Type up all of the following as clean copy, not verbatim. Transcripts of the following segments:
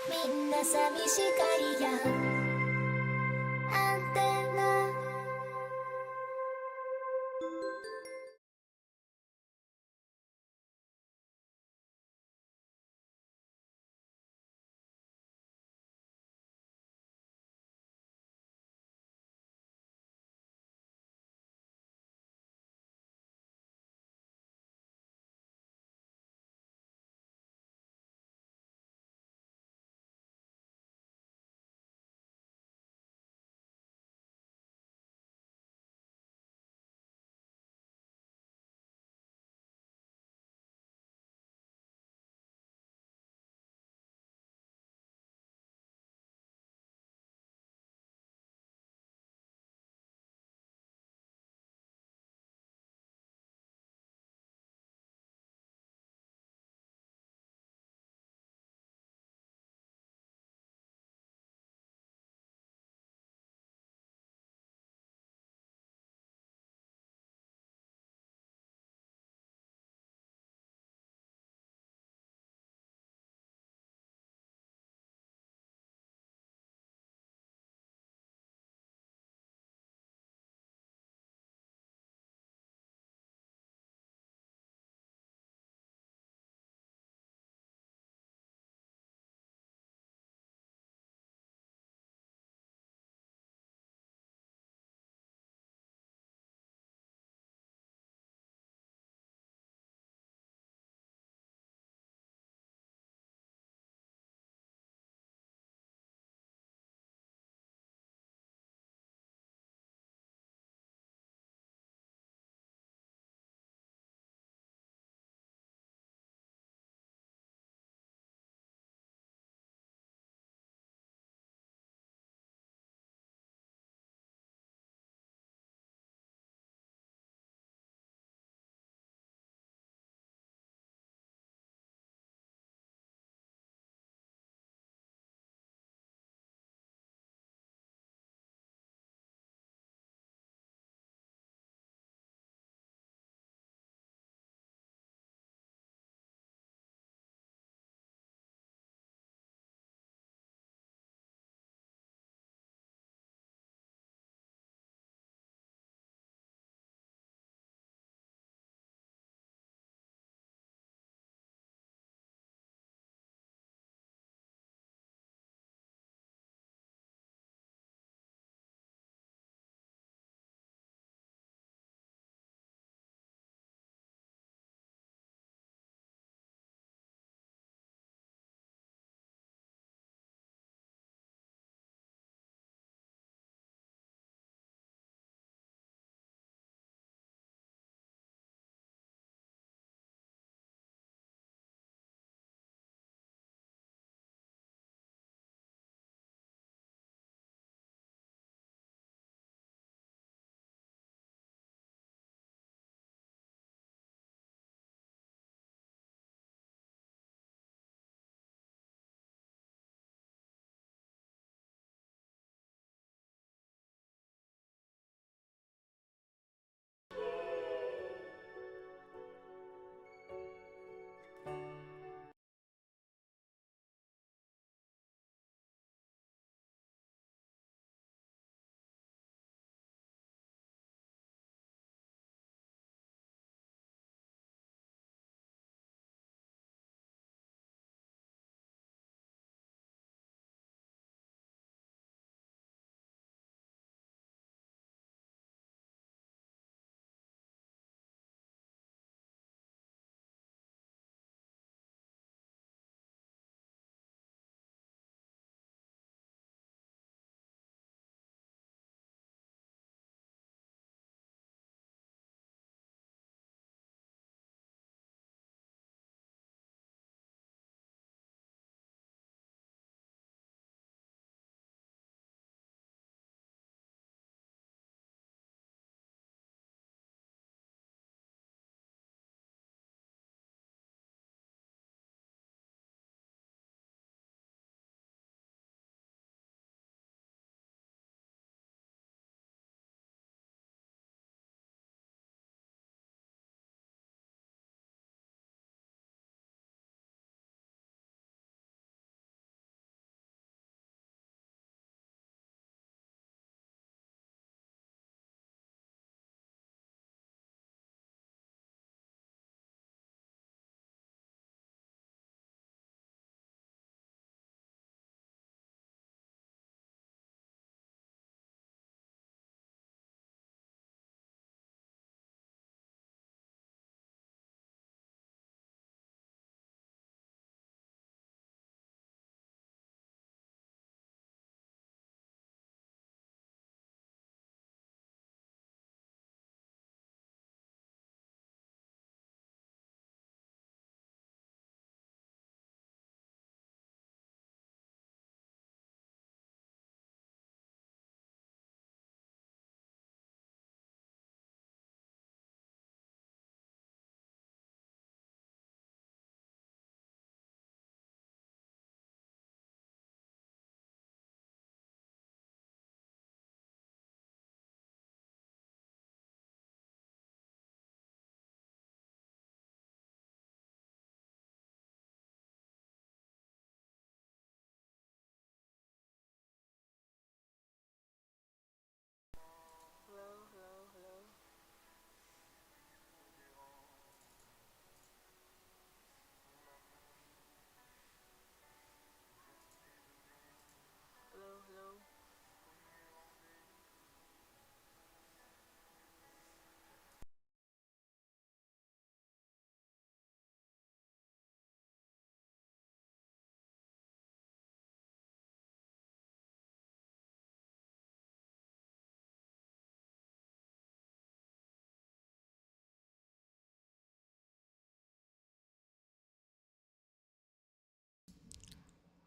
みんな寂しがりや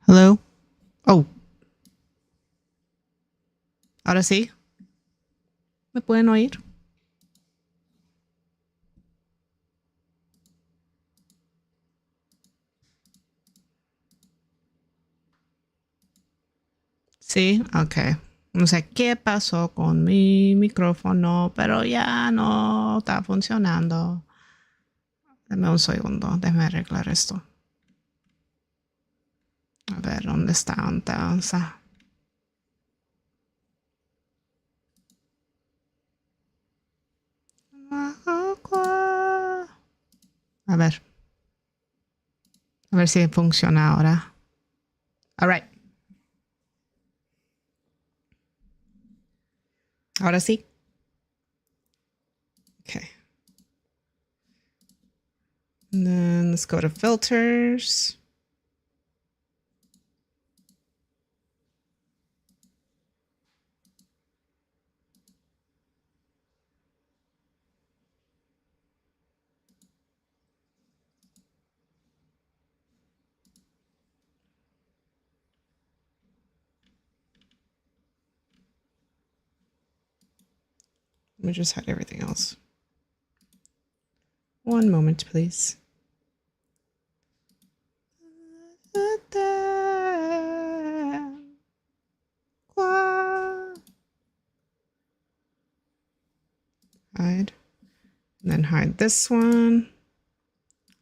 Hello. Oh. Ahora sí. ¿Me pueden oír? Sí, ok. No sé qué pasó con mi micrófono, pero ya no está funcionando. Dame un segundo, déjame arreglar esto. A ver, ¿dónde está? ¿Dónde está? A ver. A ver si funciona ahora. All right. Ahora sí. Okay. And then let's go to filters. Let me just hide everything else. One moment, please. Hide. And then hide this one.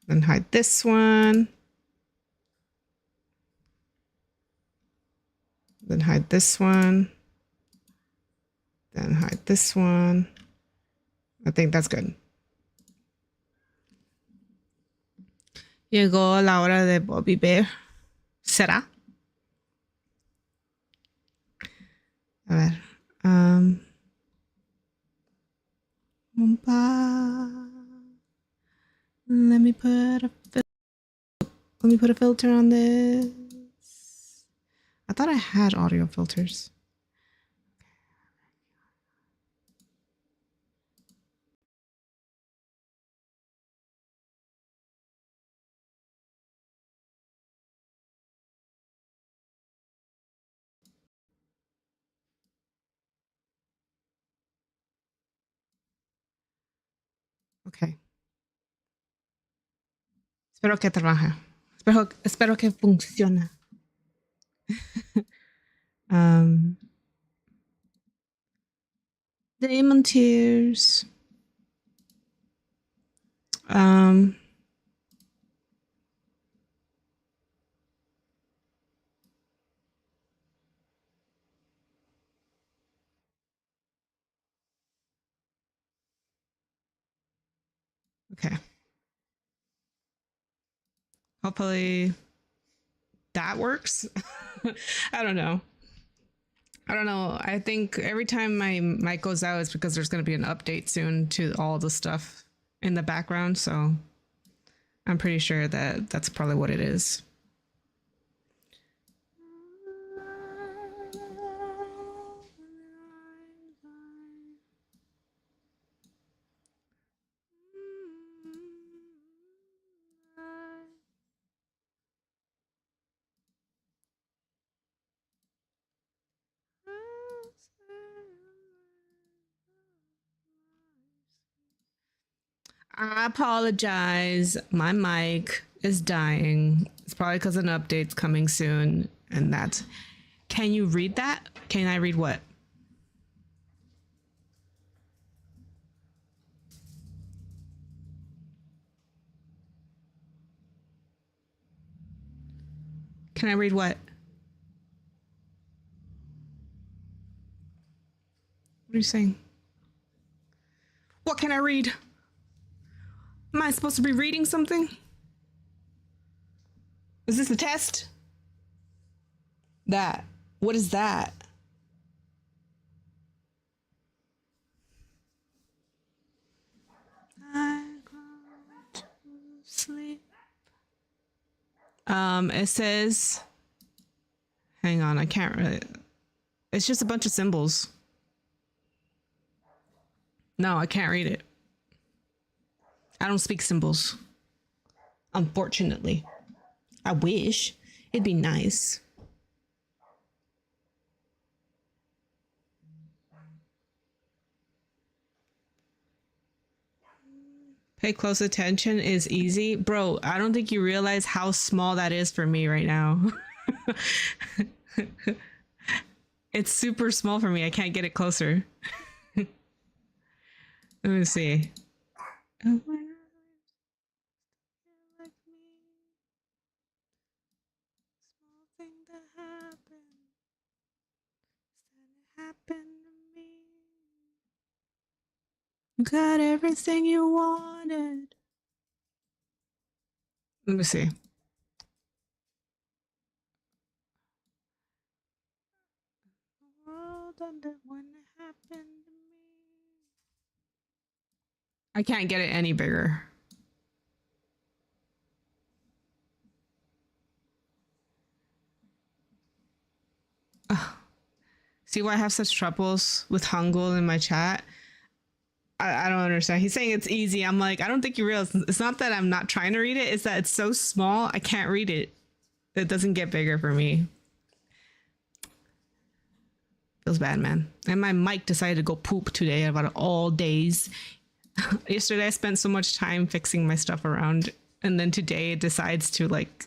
Then hide this one. Then hide this one. Then hide this one. I think that's good. Llegó la hora de Bobby Bear. ¿Será? A ver. Let me put a filter on this. I thought I had audio filters. Okay. Espero que trabaje. Espero que funcione. Demon Tears. Okay. Hopefully that works. I don't know. I think every time my mic goes out, it's because there's going to be an update soon to all the stuff in the background. So I'm pretty sure that that's probably what it is. I apologize. My mic is dying. It's probably because an update's coming soon. And that's. Can you read that? Can I read what? Can I read what? What are you saying? What can I read? Am I supposed to be reading something? Is this a test? That. What is that? I go to sleep. It says, hang on, I can't really. It's just a bunch of symbols. No, I can't read it. I don't speak symbols. Unfortunately. I wish. It'd be nice. Pay close attention is easy. Bro, I don't think you realize how small that is for me right now. It's super small for me. I can't get it closer. Let me see. Oh my God. Like me. Small thing that happened to me. You got everything you wanted. Let me see. The world under when it happened to me. I can't get it any bigger. Ugh. See why I have such troubles with Hangul in my chat? I don't understand. He's saying it's easy. I'm like, I don't think you realize. It's not that I'm not trying to read it. It's that it's so small. I can't read it. It doesn't get bigger for me. Feels bad, man. And my mic decided to go poop today about all days. Yesterday I spent so much time fixing my stuff around, and then today it decides to like,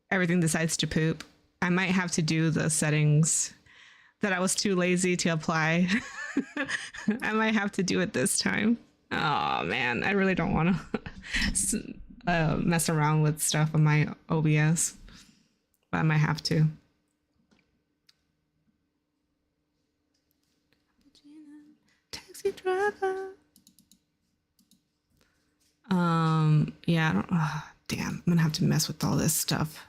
everything decides to poop. I might have to do the settings that I was too lazy to apply. I might have to do it this time. Oh man, I really don't want to mess around with stuff on my OBS, but I might have to. Taxi driver. Yeah, I don't, damn, I'm gonna have to mess with all this stuff.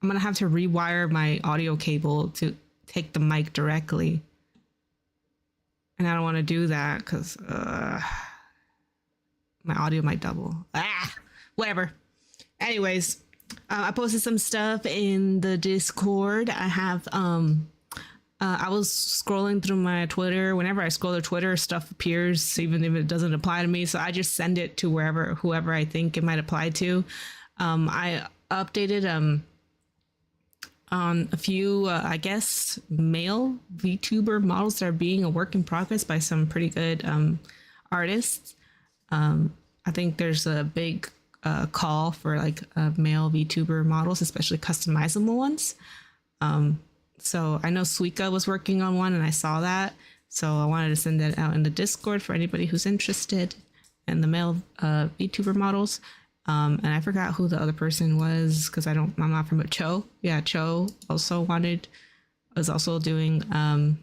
I'm gonna have to rewire my audio cable to take the mic directly. And I don't want to do that because my audio might double. Whatever. Anyways, I posted some stuff in the Discord. I have I was scrolling through my Twitter. Whenever I scroll to Twitter, stuff appears, even if it doesn't apply to me. So I just send it to whoever I think it might apply to. I updated on a few, I guess, male VTuber models that are being a work in progress by some pretty good artists. I think there's a big call for like male VTuber models, especially customizable ones. So I know Suika was working on one and I saw that. So I wanted to send that out in the Discord for anybody who's interested in the male VTuber models. And I forgot who the other person was because I'm not from it. Cho. Yeah, Cho also was also doing male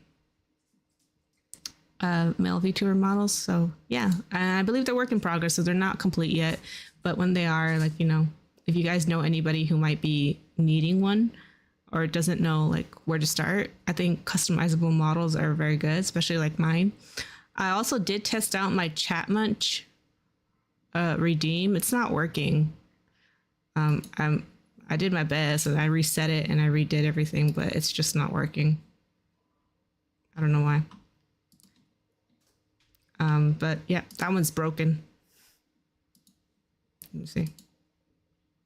VTuber models. So yeah, and I believe they're work in progress, so they're not complete yet. But when they are, like, you know, if you guys know anybody who might be needing one or doesn't know like where to start, I think customizable models are very good, especially like mine. I also did test out my Chat Munch redeem. It's not working. I did my best and I reset it and I redid everything, but it's just not working. I don't know why. But yeah, that one's broken. Let me see.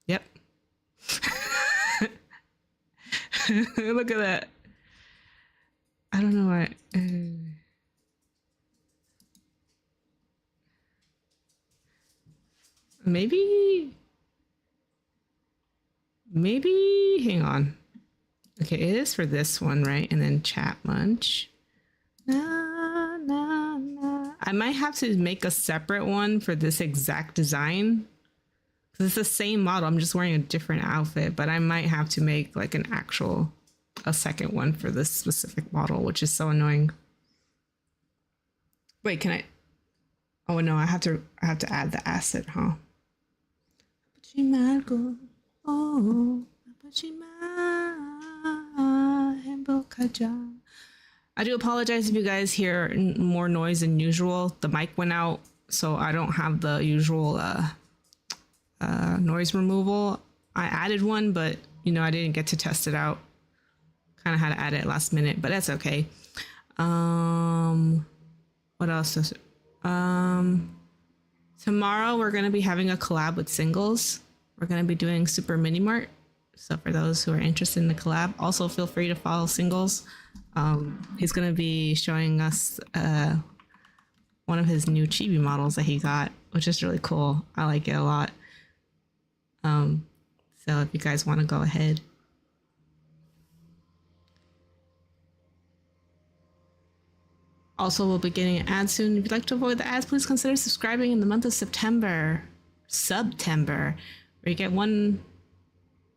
Yep. Look at that. I don't know why. Maybe hang on. Okay, it is for this one, right? And then Chat Munch. I might have to make a separate one for this exact design. It's the same model. I'm just wearing a different outfit, but I might have to make like a second one for this specific model, which is so annoying. Wait, can I? Oh no, I have to add the asset, huh? I do apologize if you guys hear more noise than usual. The mic went out, so I don't have the usual noise removal. I added one, but you know, I didn't get to test it out. Kind of had to add it last minute, but that's okay. What else is tomorrow we're going to be having a collab with Singles. we're going to be doing Super Mini Mart. So for those who are interested in the collab, also feel free to follow Singles. He's going to be showing us one of his new chibi models that he got, which is really cool. I like it a lot. So if you guys want to go ahead. Also, we'll be getting an ad soon. If you'd like to avoid the ads, please consider subscribing in the month of September, where you get one,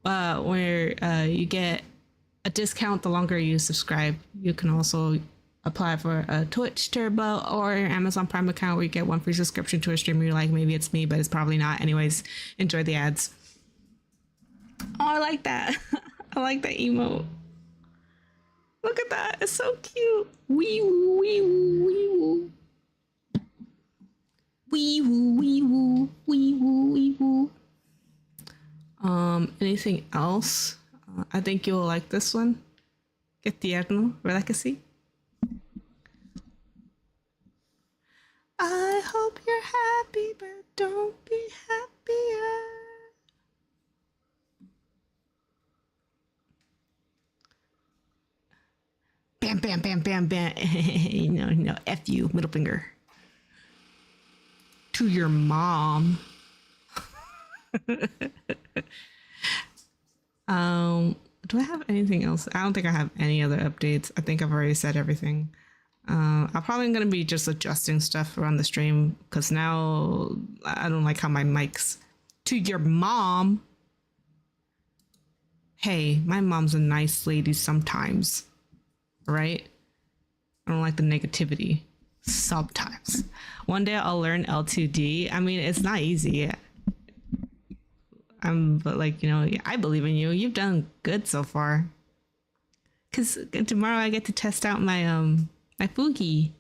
where you get a discount the longer you subscribe. You can also apply for a Twitch Turbo or your Amazon Prime account where you get one free subscription to a streamer you like. Maybe it's me, but it's probably not. Anyways, enjoy the ads. Oh, I like that. I like that emote. Look at that. It's so cute. Wee woo, wee woo, wee woo. Wee woo, wee woo, wee woo, wee woo. Anything else? I think you'll like this one. Que tierno, ¿verdad que sí? I hope you're happy, but don't be happier. Bam, bam, bam, bam, bam. No, F you, middle finger. To your mom. Do I have anything else? I don't think I have any other updates. I think I've already said everything. I'm probably going to be just adjusting stuff around the stream because now I don't like how my mic's to your mom. Hey, my mom's a nice lady sometimes, right? I don't like the negativity sometimes. One day I'll learn L2D. I mean, it's not easy. But like, you know, I believe in you. You've done good so far. Cause tomorrow I get to test out my my Fugi.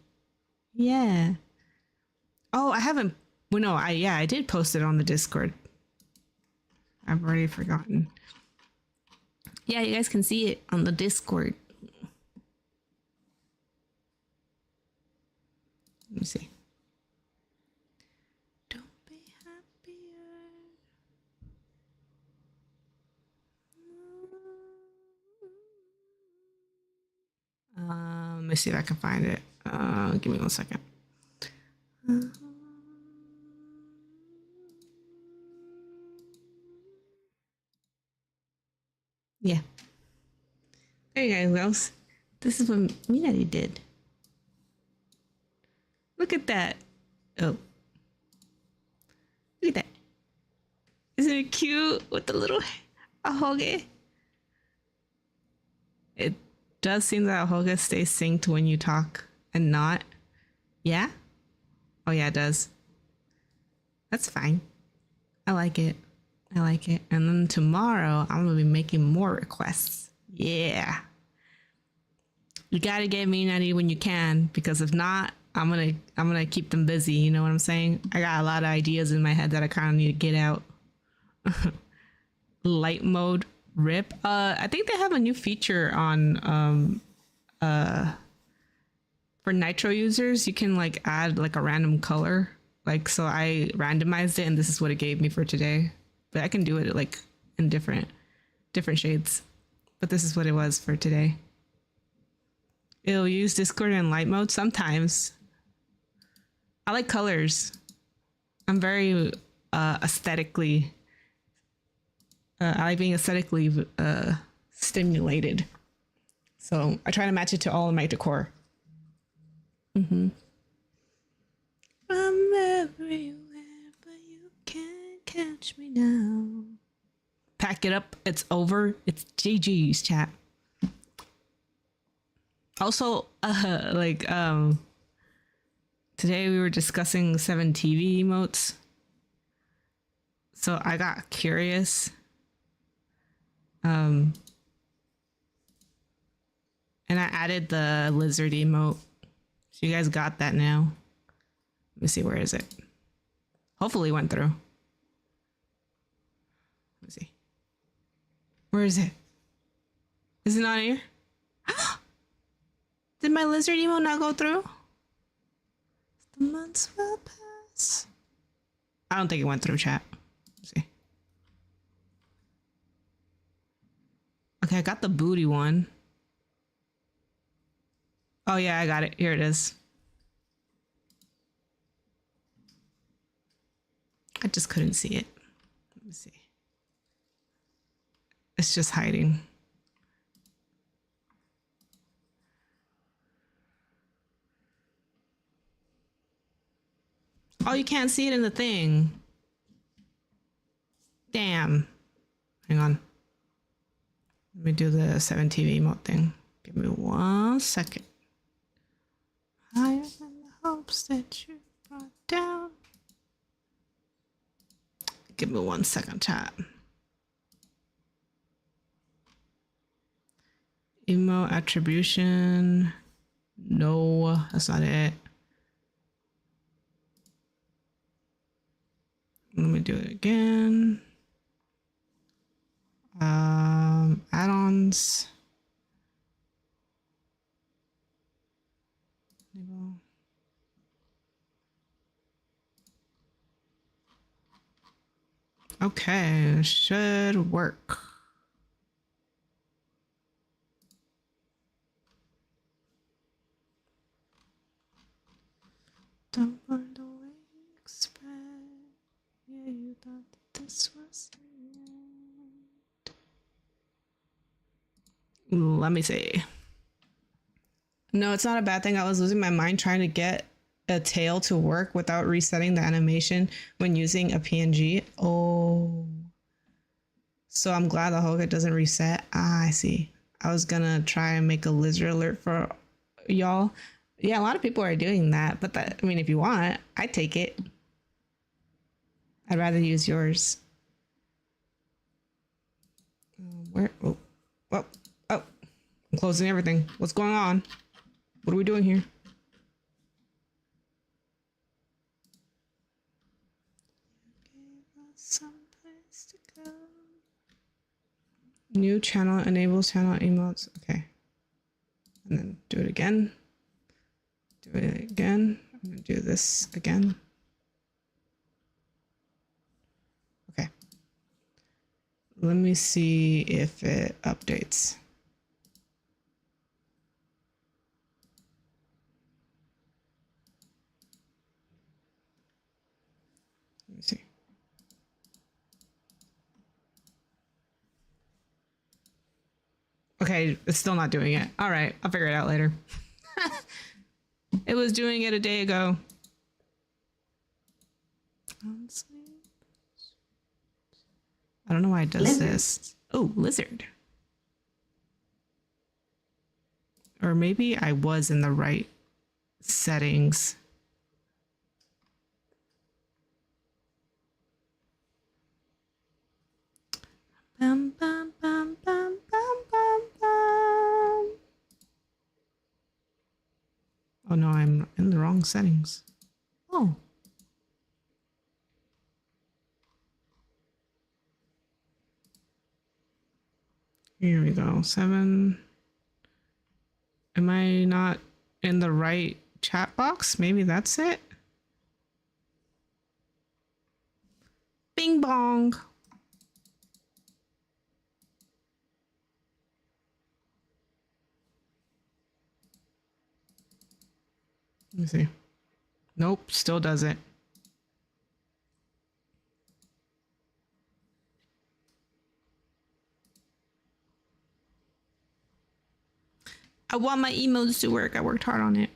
Yeah. Oh, I haven't. Well, no, I did post it on the Discord. I've already forgotten. Yeah, you guys can see it on the Discord. Let me see. Don't be happier. Let me see if I can find it. Give me 1 second. Yeah. There you guys go. This is what Minari did. Look at that. Oh. Look at that. Isn't it cute with the little ahoge? It does seem that ahoge stays synced when you talk and not. Yeah? Oh yeah, it does. That's fine. I like it. I like it. And then tomorrow I'm gonna be making more requests. Yeah. You gotta get Minari when you can, because if not, I'm gonna keep them busy. You know what I'm saying? I got a lot of ideas in my head that I kind of need to get out. Light mode rip. I think they have a new feature on for Nitro users. You can like add like a random color. Like, so I randomized it and this is what it gave me for today. But I can do it like in different shades. But this is what it was for today. It'll use Discord in light mode sometimes. I like colors. I'm very aesthetically. I like being aesthetically stimulated. So I try to match it to all of my decor. Mm-hmm. I'm everywhere, but you can't catch me now. Pack it up. It's over. It's GG's, chat. Also, today we were discussing 7 TV emotes. So I got curious. And I added the lizard emote. So you guys got that now. Let me see, where is it? Hopefully it went through. Let me see. Where is it? Is it not here? Did my lizard emote not go through? The months will pass. I don't think it went through, chat. Let's see. Okay, I got the booty one. Oh yeah, I got it. Here it is. I just couldn't see it. Let me see. It's just hiding. Oh, you can't see it in the thing. Damn. Hang on. Let me do the 7TV mode thing. Give me 1 second. Higher than the hopes that you brought down. Give me 1 second, chat. Emo attribution. No, that's not it. Let me do it again. Add-ons. Okay, should work. Don't find a way to expect. Yeah, you thought that this was the end. Let me see. No, it's not a bad thing. I was losing my mind trying to get a tail to work without resetting the animation when using a PNG. Oh. So I'm glad the Hoga doesn't reset. Ah, I see. I was gonna try and make a lizard alert for y'all. Yeah, a lot of people are doing that, but that, I mean, if you want, I take it. I'd rather use yours. Where? Oh, oh, oh! I'm closing everything. What's going on? What are we doing here? Someplace to go. New channel enables channel emotes. Okay. And then do it again. Do it again. I'm gonna do this again. Okay. Let me see if it updates. Let me see. Okay, it's still not doing it. All right, I'll figure it out later. It was doing it a day ago. I don't know why it does this. Oh, lizard. Or maybe I was in the right settings. Bum, bum, bum, bum, bum, bum, bum. Oh no, I'm in the wrong settings. Oh. Here we go. 7. Am I not in the right chat box? Maybe that's it. Bing bong. Let me see. Nope, still does it. I want my emotes to work. I worked hard on it.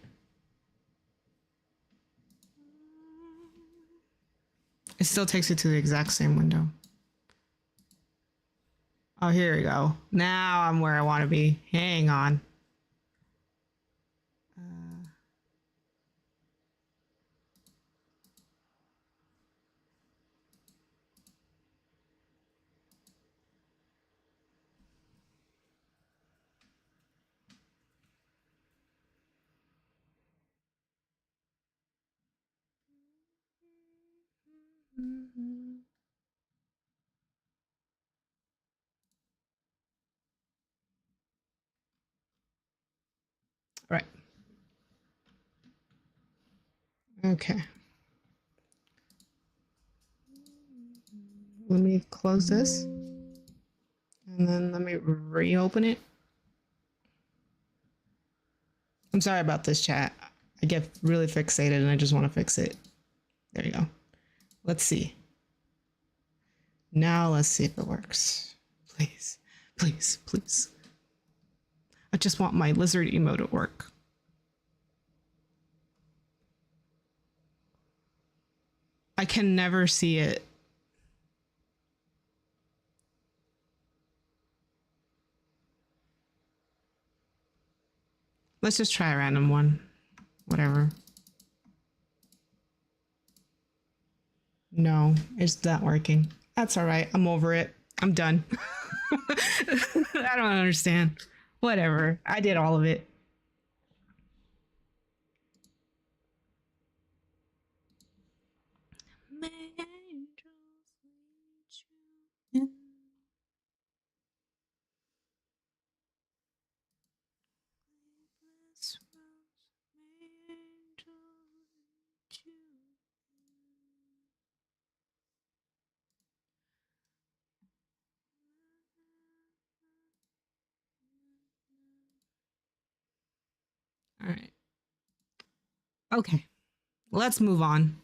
It still takes you to the exact same window. Oh, here we go. Now I'm where I want to be. Hang on. All right. Okay. Let me close this And then let me reopen it. I'm sorry about this, chat. I get really fixated and I just want to fix it. There you go. Let's see. Now let's see if it works. Please, please, please. I just want my lizard emote to work. I can never see it. Let's just try a random one. Whatever. No, it's not working. That's all right. I'm over it. I'm done. I don't understand. Whatever. I did all of it. All right. Okay. Let's move on.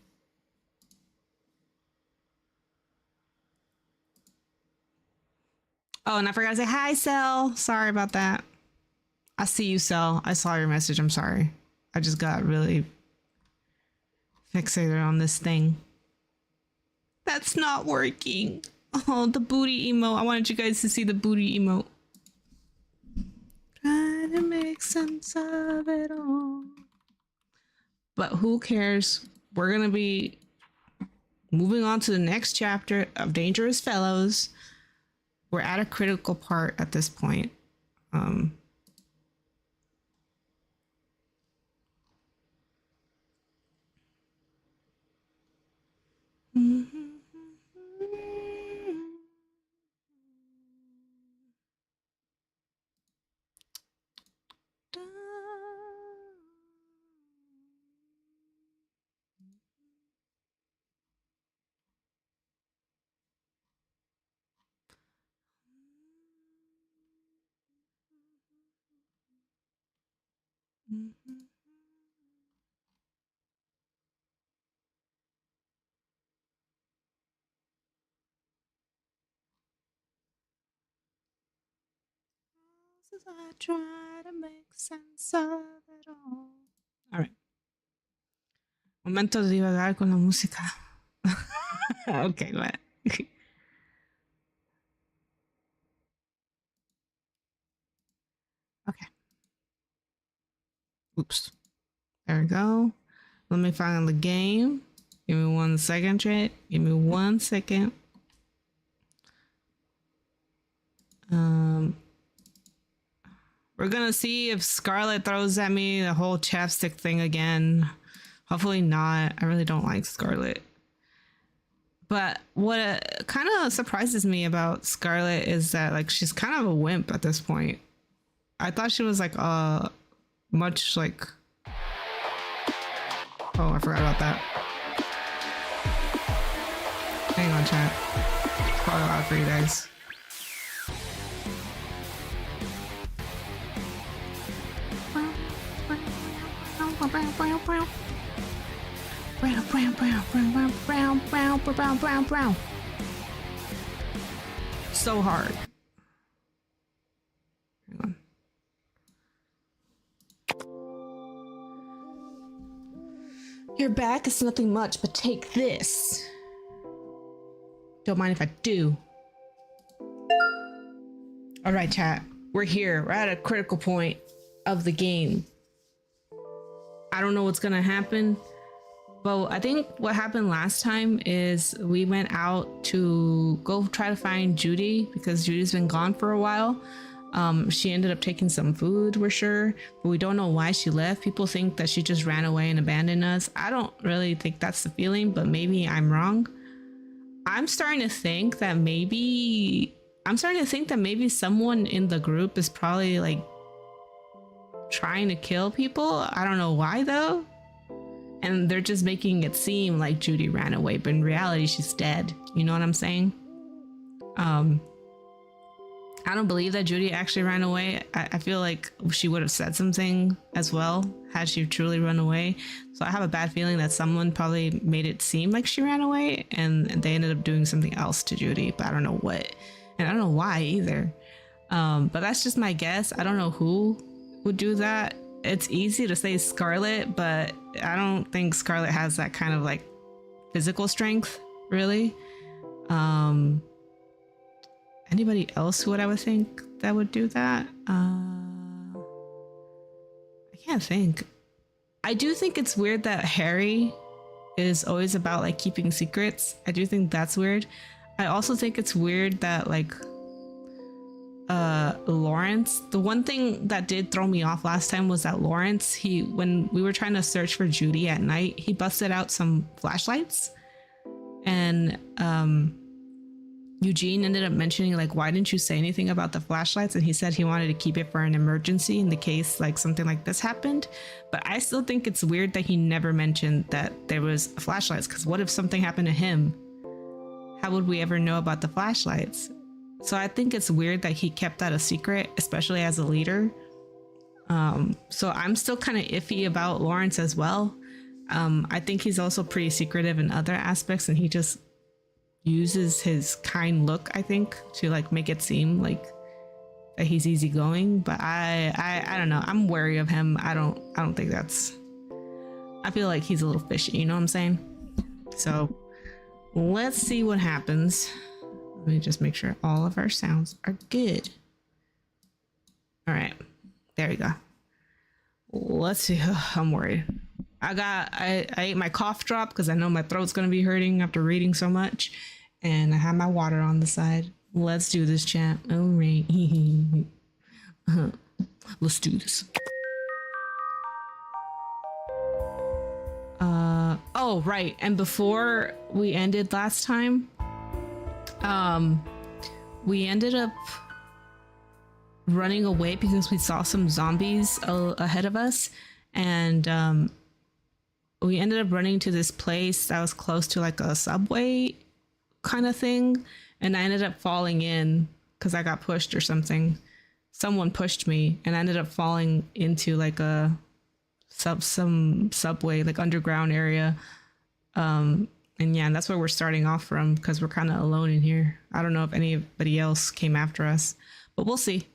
Oh, and I forgot to say hi, Cell. Sorry about that. I see you, Cell. I saw your message. I'm sorry. I just got really fixated on this thing. That's not working. Oh, the booty emote. I wanted you guys to see the booty emote. Try to make sense of it all. But who cares? We're going to be moving on to the next chapter of Dangerous Fellows. We're at a critical part at this point. I try to make sense of it all. All right. Momento de divagar con la música. Okay, what? Okay. Oops. There we go. Let me find the game. Give me 1 second, chat. Give me 1 second. We're gonna see if Scarlet throws at me the whole chapstick thing again. Hopefully not. I really don't like Scarlet. But what kind of surprises me about Scarlet is that like she's kind of a wimp at this point. I thought she was like much like, oh, I forgot about that. Hang on, chat. It's probably loud for you guys. So hard. Hang on. Your back is nothing much, but take this. Don't mind if I do. All right, chat. We're here. We're at a critical point of the game. I don't know what's gonna happen, but I think what happened last time is we went out to go try to find Judy because Judy's been gone for a while. She ended up taking some food, we're sure, but we don't know why she left. People think that she just ran away and abandoned us. I don't really think that's the feeling, but maybe I'm wrong. I'm starting to think that maybe someone in the group is probably like trying to kill people. I don't know why though. And they're just making it seem like Judy ran away, but in reality she's dead. You know what I'm saying? I don't believe that Judy actually ran away. I feel like she would have said something as well had she truly run away. So I have a bad feeling that someone probably made it seem like she ran away and they ended up doing something else to Judy, but I don't know what. And I don't know why either. But that's just my guess. I don't know who would do that. It's easy to say Scarlet, but I don't think Scarlet has that kind of like physical strength, really. Anybody else who I would think that would do that? I can't think. I do think it's weird that Harry is always about like keeping secrets. I do think that's weird. I also think it's weird that like Lawrence, the one thing that did throw me off last time was that Lawrence, when we were trying to search for Judy at night, he busted out some flashlights, and Eugene ended up mentioning like, why didn't you say anything about the flashlights? And he said he wanted to keep it for an emergency in the case like something like this happened. But I still think it's weird that he never mentioned that there was flashlights, because what if something happened to him? How would we ever know about the flashlights? So I think it's weird that he kept that a secret, especially as a leader. So I'm still kind of iffy about Lawrence as well. I think he's also pretty secretive in other aspects, and he just uses his kind look, I think, to like make it seem like that he's easygoing. But I don't know. I'm wary of him. I don't think that's. I feel like he's a little fishy. You know what I'm saying? So let's see what happens. Let me just make sure all of our sounds are good. All right, there we go. Let's see. I'm worried. I ate my cough drop because I know my throat's gonna be hurting after reading so much, and I have my water on the side. Let's do this, champ. All right. Let's do this. Oh right, and before we ended last time, we ended up running away because we saw some zombies ahead of us, and we ended up running to this place that was close to like a subway kind of thing, and I ended up falling in because I got pushed or something. Someone pushed me and I ended up falling into like some subway, like underground area. And yeah, and that's where we're starting off from because we're kind of alone in here. I don't know if anybody else came after us, but we'll see.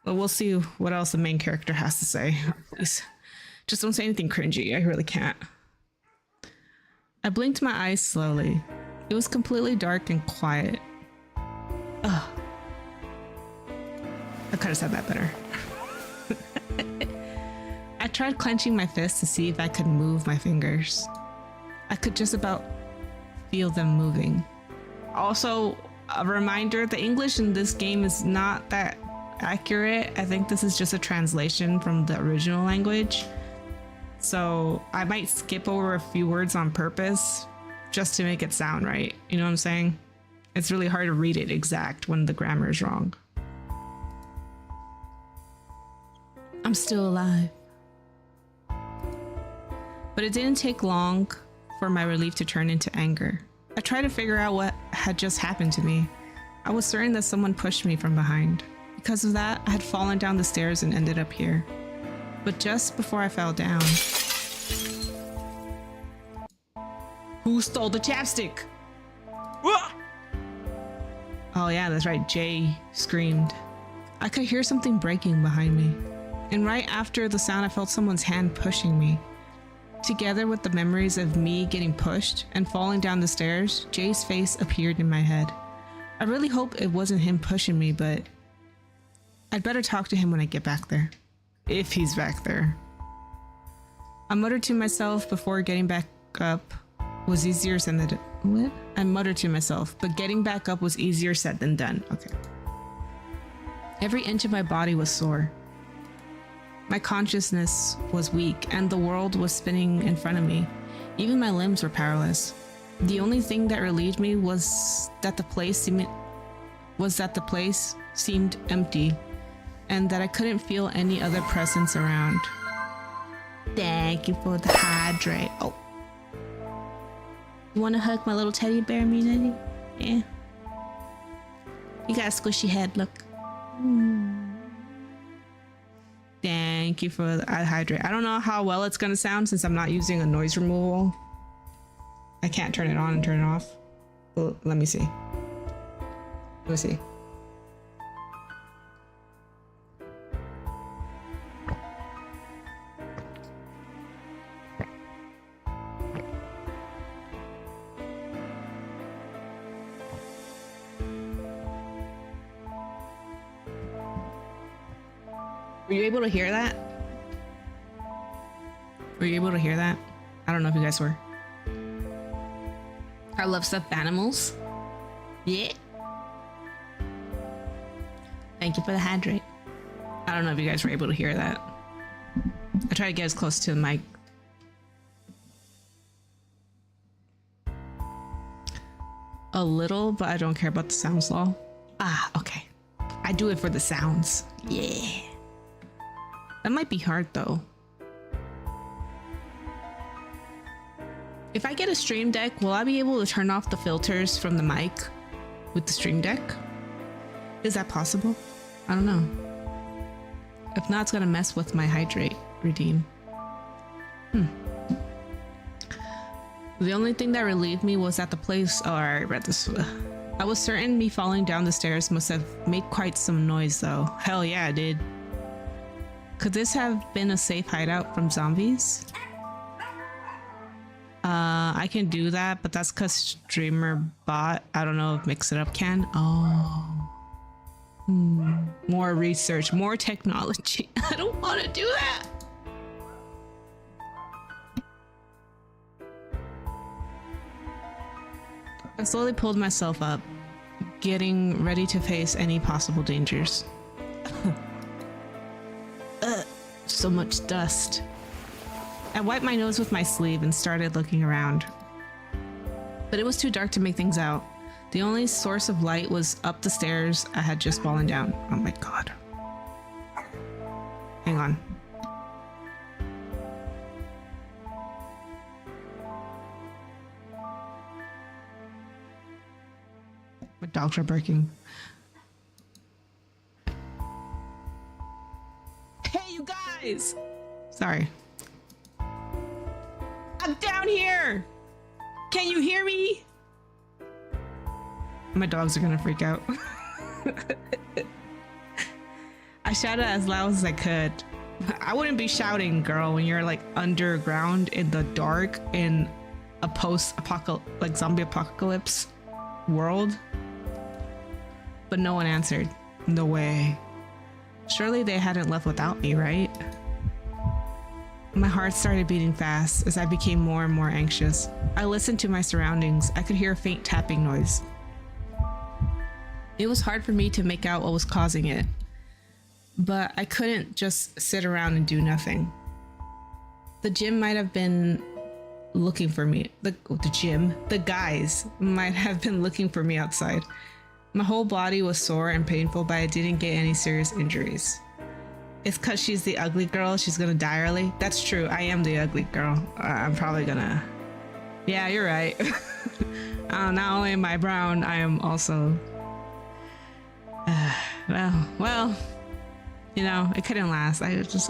But we'll see what else the main character has to say. Please, just don't say anything cringy. I really can't. I blinked my eyes slowly. It was completely dark and quiet. Ugh. I could have said that better. I tried clenching my fists to see if I could move my fingers. I could just about feel them moving. Also, a reminder, the English in this game is not that accurate. I think this is just a translation from the original language. So I might skip over a few words on purpose just to make it sound right. You know what I'm saying? It's really hard to read it exact when the grammar is wrong. I'm still alive. But it didn't take long for my relief to turn into anger. I tried to figure out what had just happened to me. I was certain that someone pushed me from behind. Because of that, I had fallen down the stairs and ended up here. But just before I fell down... Who stole the chapstick? Oh yeah, that's right, Jay screamed. I could hear something breaking behind me. And right after the sound, I felt someone's hand pushing me. Together with the memories of me getting pushed and falling down the stairs, Jay's face appeared in my head. I really hope it wasn't him pushing me, but I'd better talk to him when I get back there. If he's back there. I muttered to myself before getting back up was easier said than done. What? I muttered to myself, but getting back up was easier said than done. Okay. Every inch of my body was sore. My consciousness was weak, and the world was spinning in front of me. Even my limbs were powerless. The only thing that relieved me was that the place seemed empty, and that I couldn't feel any other presence around. Thank you for the hydrate. Oh. You want to hug my little teddy bear, Minnie? Yeah. You got a squishy head, look. Thank you for the hydrate. I don't know how well it's gonna sound since I'm not using a noise removal. I can't turn it on and turn it off. Well, let me see. Let me see. Were you able to hear that? Were you able to hear that? I don't know if you guys were. I love stuffed animals. Yeah. Thank you for the hydrate. I don't know if you guys were able to hear that. I try to get as close to the mic. A little, but I don't care about the sounds law. Ah, okay. I do it for the sounds. Yeah. That might be hard though. If I get a stream deck, will I be able to turn off the filters from the mic with the stream deck? Is that possible? I don't know. If not, it's gonna mess with my hydrate redeem. The only thing that relieved me was that the place. Oh, I read this. I was certain me falling down the stairs must have made quite some noise though. Hell yeah, it did. Could this have been a safe hideout from zombies? I can do that, but that's because streamer bot. I don't know if Mix It Up can. Oh. More research, more technology. I don't want to do that. I slowly pulled myself up, getting ready to face any possible dangers. So much dust. I wiped my nose with my sleeve and started looking around. But it was too dark to make things out. The only source of light was up the stairs I had just fallen down. Oh my god. Hang on. My dogs are barking. Hey, you guys! Sorry. I'm down here! Can you hear me? My dogs are gonna freak out. I shouted as loud as I could. I wouldn't be shouting, girl, when you're like underground in the dark in a post-apocalypse, like zombie apocalypse world. But no one answered. No way. Surely they hadn't left without me, right? My heart started beating fast as I became more and more anxious. I listened to my surroundings. I could hear a faint tapping noise. It was hard for me to make out what was causing it, but I couldn't just sit around and do nothing. The gym might have been looking for me. The guys might have been looking for me outside. My whole body was sore and painful, but I didn't get any serious injuries. It's because she's the ugly girl. She's gonna die early. That's true. I am the ugly girl. I'm probably gonna... Yeah, you're right. Not only am I brown, I am also... well, you know, it couldn't last. I just...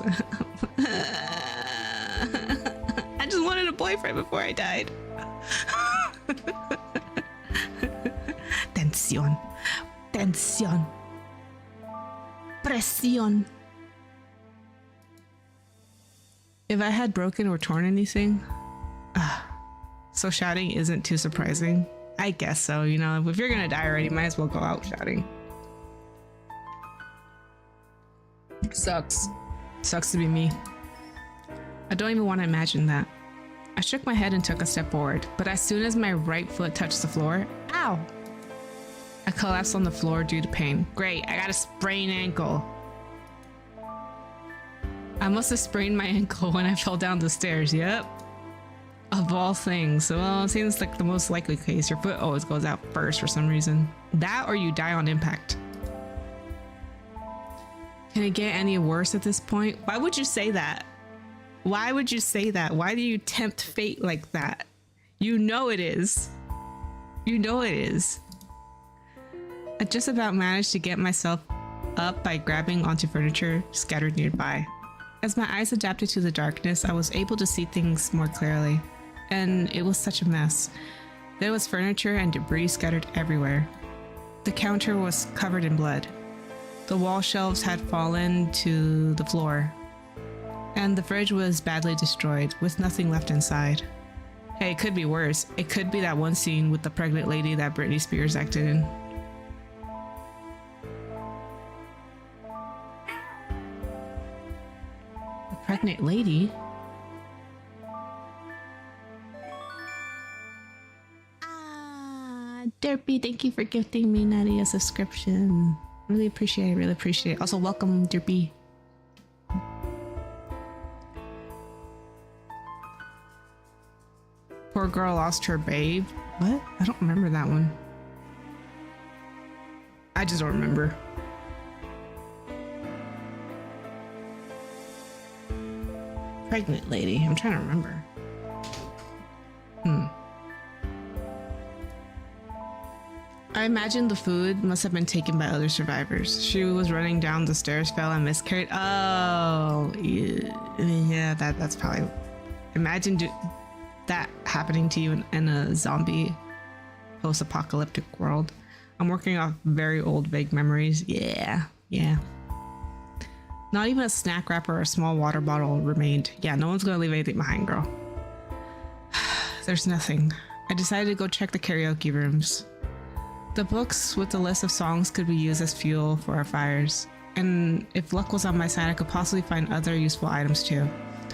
I just wanted a boyfriend before I died. Tensión. Tensión. Presión. If I had broken or torn anything, so shouting isn't too surprising. I guess so, you know, if you're gonna die already, might as well go out shouting. Sucks. Sucks to be me. I don't even want to imagine that. I shook my head and took a step forward, but as soon as my right foot touched the floor, ow! I collapsed on the floor due to pain. Great, I got a sprained ankle. I must have sprained my ankle when I fell down the stairs. Yep. Of all things. Well, it seems like the most likely case. Your foot always goes out first for some reason. That or you die on impact. Can it get any worse at this point? Why would you say that? Why would you say that? Why do you tempt fate like that? You know it is. You know it is. I just about managed to get myself up by grabbing onto furniture scattered nearby. As my eyes adapted to the darkness, I was able to see things more clearly, and it was such a mess. There was furniture and debris scattered everywhere. The counter was covered in blood. The wall shelves had fallen to the floor, and the fridge was badly destroyed, with nothing left inside. Hey, it could be worse. It could be that one scene with the pregnant lady that Britney Spears acted in. The pregnant lady? Derpy, thank you for gifting me, Natty, a subscription. Really appreciate it, really appreciate it. Also, welcome, Derpy. Poor girl lost her babe. What? I don't remember that one. I just don't remember. Pregnant lady. I'm trying to remember. I imagine the food must have been taken by other survivors. She was running down the stairs, fell, and miscarried. Oh, yeah, that's probably... Imagine that happening to you in a zombie post-apocalyptic world. I'm working off very old, vague memories. Yeah. Not even a snack wrapper or a small water bottle remained. Yeah, no one's gonna leave anything behind, girl. There's nothing. I decided to go check the karaoke rooms. The books with the list of songs could be used as fuel for our fires, and if luck was on my side, I could possibly find other useful items too.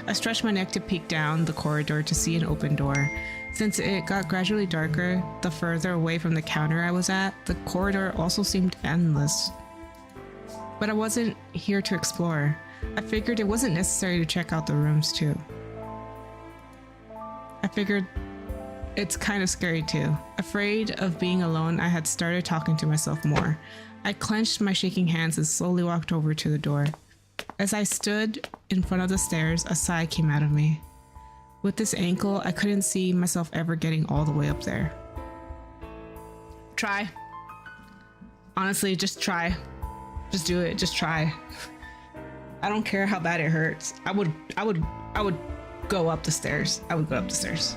I stretched my neck to peek down the corridor to see an open door. Since it got gradually darker, the further away from the counter I was at, the corridor also seemed endless. But I wasn't here to explore. I figured it wasn't necessary to check out the rooms too. I figured it's kind of scary too. Afraid of being alone, I had started talking to myself more. I clenched my shaking hands and slowly walked over to the door. As I stood in front of the stairs, a sigh came out of me. With this ankle, I couldn't see myself ever getting all the way up there. Try. Honestly, just try. Just do it. Just try. I don't care how bad it hurts. I would go up the stairs. I would go up the stairs.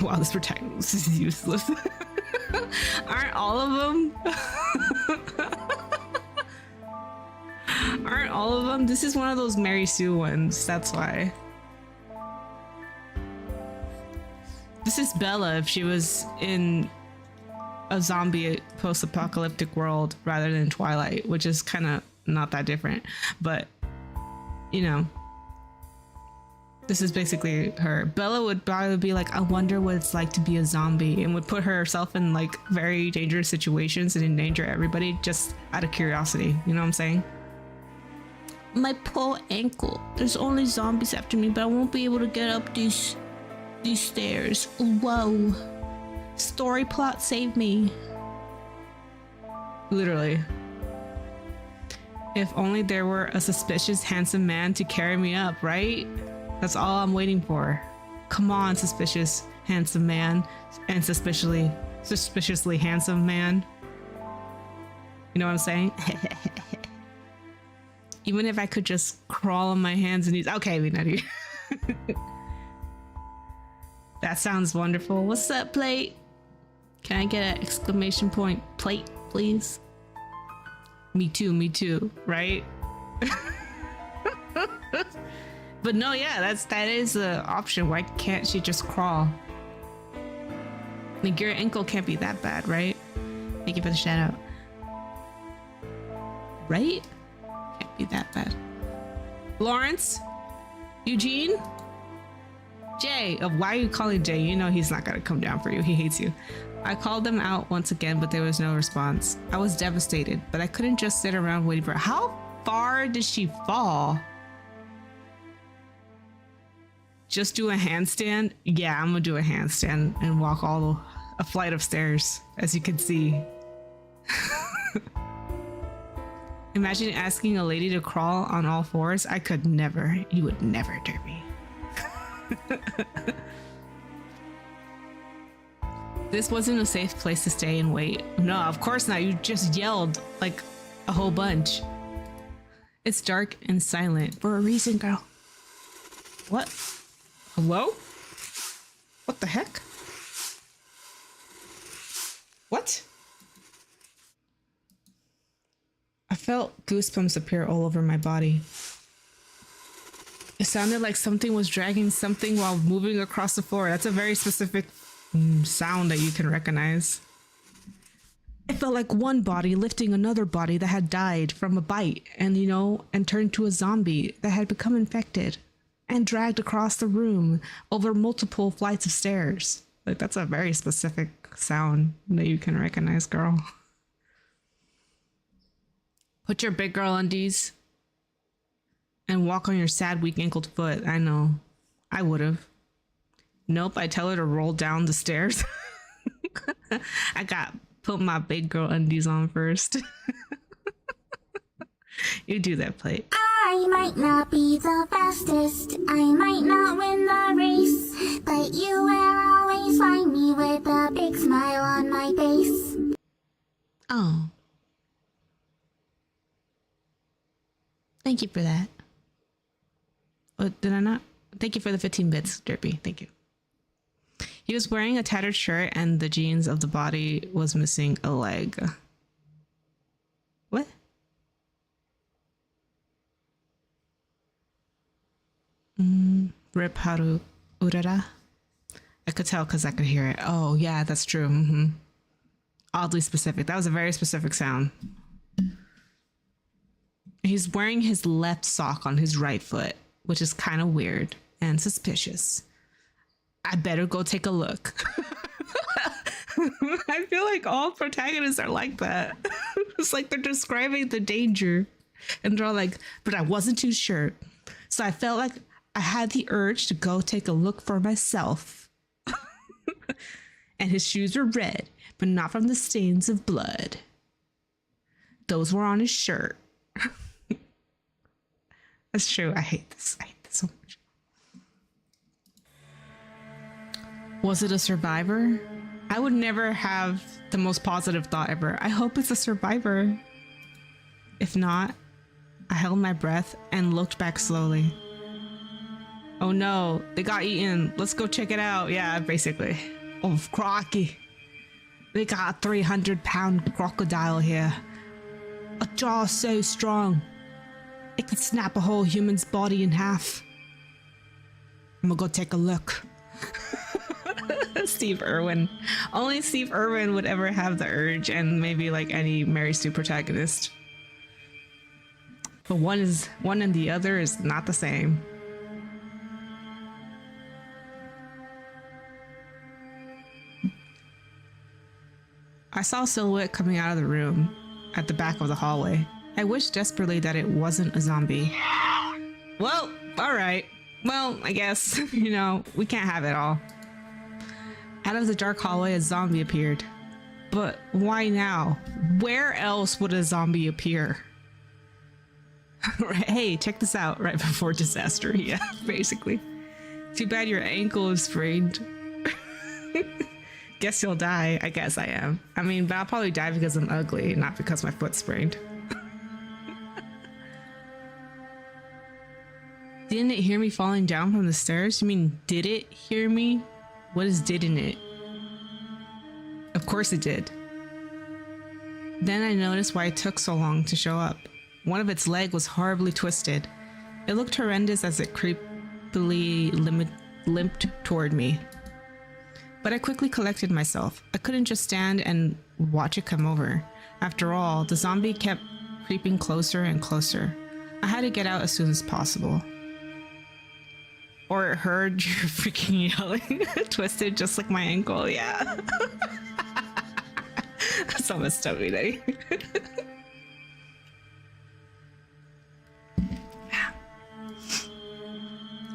Wow, this protagonist is useless. Aren't all of them? Aren't all of them? This is one of those Mary Sue ones, that's why. This is Bella if she was in a zombie post-apocalyptic world rather than Twilight, which is kind of not that different, but you know. This is basically her. Bella would probably be like, I wonder what it's like to be a zombie, and would put herself in like very dangerous situations and endanger everybody just out of curiosity. You know what I'm saying? My poor ankle. There's only zombies after me, but I won't be able to get up these stairs. Whoa. Story plot, save me. Literally. If only there were a suspicious, handsome man to carry me up, right? That's all I'm waiting for. Come on, suspicious, handsome man, and suspiciously handsome man. You know what I'm saying? Even if I could just crawl on my hands and knees. Okay, Vinati. That sounds wonderful. What's up, plate? Can I get an exclamation point plate, please? Me too, right? But no, yeah, that is an option. Why can't she just crawl? Like, your ankle can't be that bad, right? Thank you for the shout out. Right? Can't be that bad. Lawrence? Eugene? Jay? Why are you calling Jay? You know he's not gonna come down for you. He hates you. I called them out once again, but there was no response. I was devastated, but I couldn't just sit around waiting for her. How far did she fall? Just do a handstand? Yeah, I'm gonna do a handstand and walk a flight of stairs, as you can see. Imagine asking a lady to crawl on all fours. I could never. You would never dare me. This wasn't a safe place to stay and wait. No, of course not. You just yelled like a whole bunch. It's dark and silent for a reason, girl. What? Hello? What the heck? What? I felt goosebumps appear all over my body. It sounded like something was dragging something while moving across the floor. That's a very specific sound that you can recognize. It felt like one body lifting another body that had died from a bite and, you know, and turned to a zombie that had become infected and dragged across the room over multiple flights of stairs. Like, that's a very specific sound that you can recognize, girl. Put your big girl undies and walk on your sad, weak ankled foot. I know. I would have. Nope, I tell her to roll down the stairs. I got put my big girl undies on first. You do that, Plate. I might not be the fastest, I might not win the race, but you will always find me with a big smile on my face. Oh. Thank you for that. Oh, did I not? Thank you for the 15 bits, Derpy. Thank you. He was wearing a tattered shirt and the jeans of the body was missing a leg. What? Rip Haru Urara. I could tell because I could hear it. Oh, yeah, that's true. Oddly specific. That was a very specific sound. He's wearing his left sock on his right foot, which is kind of weird and suspicious. I better go take a look. I feel like all protagonists are like that. It's like they're describing the danger and they're all like, but I wasn't too sure. So I felt like I had the urge to go take a look for myself. And his shoes were red, but not from the stains of blood. Those were on his shirt. That's true. I hate this. I hate this so much. Was it a survivor? I would never have the most positive thought ever. I hope it's a survivor. If not, I held my breath and looked back slowly. Oh no, they got eaten. Let's go check it out. Yeah, basically. Oh, crocky. They got a 300-pound crocodile here. A jaw so strong, it could snap a whole human's body in half. I'm gonna go take a look. Steve Irwin. Only Steve Irwin would ever have the urge, and maybe like any Mary Sue protagonist. But one and the other is not the same. I saw a silhouette coming out of the room at the back of the hallway. I wished desperately that it wasn't a zombie. Well, alright. Well, I guess, you know, we can't have it all. Out of the dark hallway, a zombie appeared. But why now? Where else would a zombie appear? Hey, check this out right before disaster. Yeah, basically. Too bad your ankle is sprained. Guess you'll die. I guess I am. I mean, but I'll probably die because I'm ugly, not because my foot's sprained. Didn't it hear me falling down from the stairs? You mean, did it hear me? What is did in it? Of course it did. Then I noticed why it took so long to show up. One of its legs was horribly twisted. It looked horrendous as it creepily limped toward me. But I quickly collected myself. I couldn't just stand and watch it come over. After all, the zombie kept creeping closer and closer. I had to get out as soon as possible. Or it heard you freaking yelling. Twisted just like my ankle, yeah. That's so messed up, eh?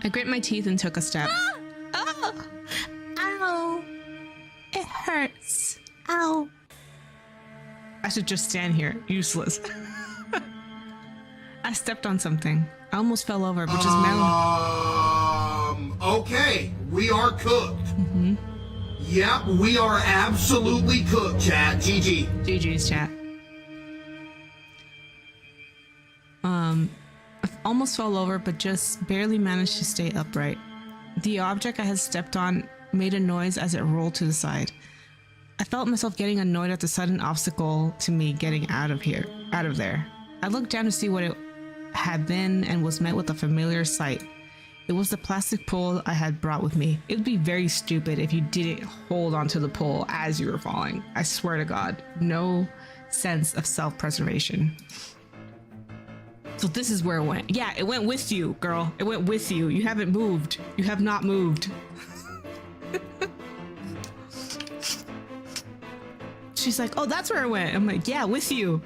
I grit my teeth and took a step. Oh! Ow! It hurts. Ow! I should just stand here, useless. I stepped on something. I almost fell over, but just Okay, we are cooked. Yep, we are absolutely cooked, chat. GG. GG's, chat. I almost fell over, but just barely managed to stay upright. The object I had stepped on made a noise as it rolled to the side. I felt myself getting annoyed at the sudden obstacle to me getting out of there. I looked down to see what it had been and was met with a familiar sight. It was the plastic pole I had brought with me. It would be very stupid if you didn't hold onto the pole as you were falling. I swear to God, no sense of self-preservation. So this is where it went. Yeah, it went with you, girl. It went with you. You haven't moved. You have not moved. She's like, oh, that's where it went. I'm like, yeah, with you.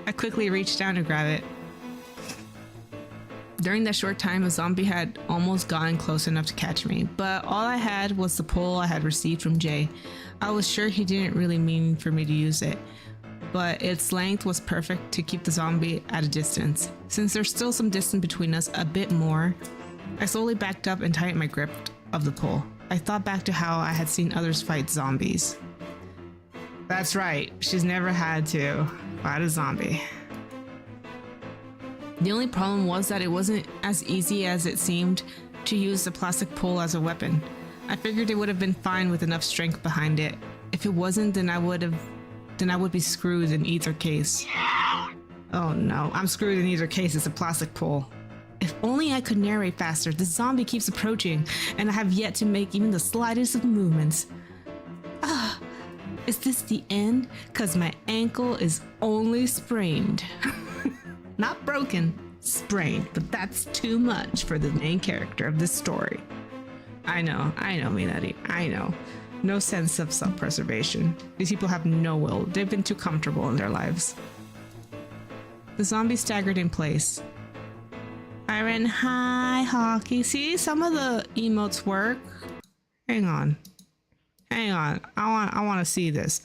I quickly reached down to grab it. During that short time, a zombie had almost gotten close enough to catch me, but all I had was the pole I had received from Jay. I was sure he didn't really mean for me to use it, but its length was perfect to keep the zombie at a distance. Since there's still some distance between us, a bit more, I slowly backed up and tightened my grip of the pole. I thought back to how I had seen others fight zombies. That's right, she's never had to fight a zombie. The only problem was that it wasn't as easy as it seemed to use the plastic pole as a weapon. I figured it would have been fine with enough strength behind it. If it wasn't, then I would be screwed in either case. Oh no, I'm screwed in either case. It's a plastic pole. If only I could narrate faster. The zombie keeps approaching, and I have yet to make even the slightest of movements. Is this the end? Cause my ankle is only sprained. Not broken, sprained, but that's too much for the main character of this story. I know, Minari, I know. No sense of self-preservation. These people have no will. They've been too comfortable in their lives. The zombie staggered in place. I ran high hockey. See, some of the emotes work. Hang on. I want to see this.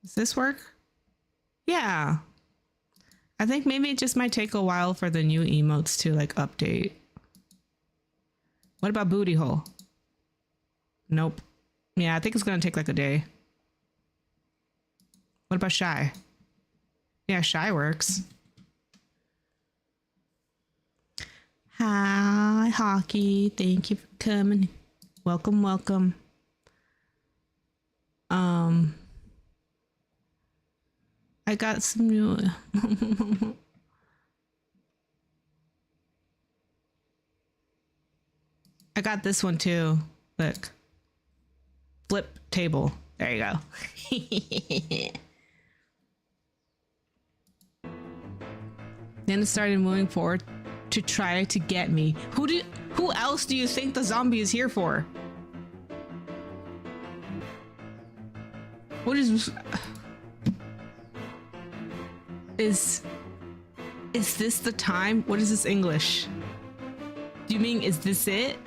Does this work? Yeah. I think maybe it just might take a while for the new emotes to like update. What about booty hole? Nope. Yeah, I think it's gonna take like a day. What about shy? Yeah, shy works. Hi, Hockey. Thank you for coming. Welcome. I got some new... I got this one too. Look. Flip table. There you go. Then it started moving forward to try to get me. Who else do you think the zombie is here for? What is... Is this the time? What is this English? Do you mean, is this it?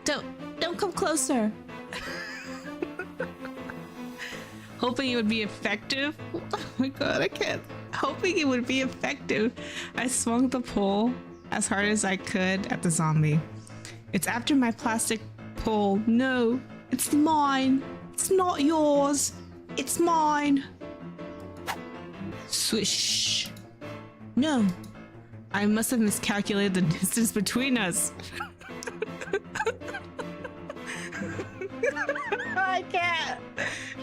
Don't come closer. Hoping it would be effective. Oh my god, I can't. Hoping it would be effective. I swung the pole as hard as I could at the zombie. It's after my plastic pole. No, it's mine. It's not yours. It's mine. Swish. No. I must have miscalculated the distance between us. I can't.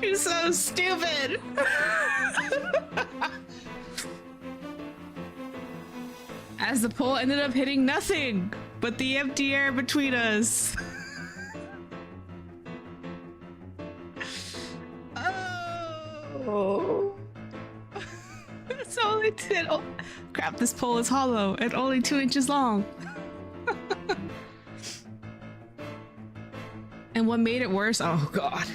You're so stupid. As the pole ended up hitting nothing but the empty air between us. Oh. It's only 10. Oh, crap, this pole is hollow and only 2 inches long. And what made it worse? Oh god.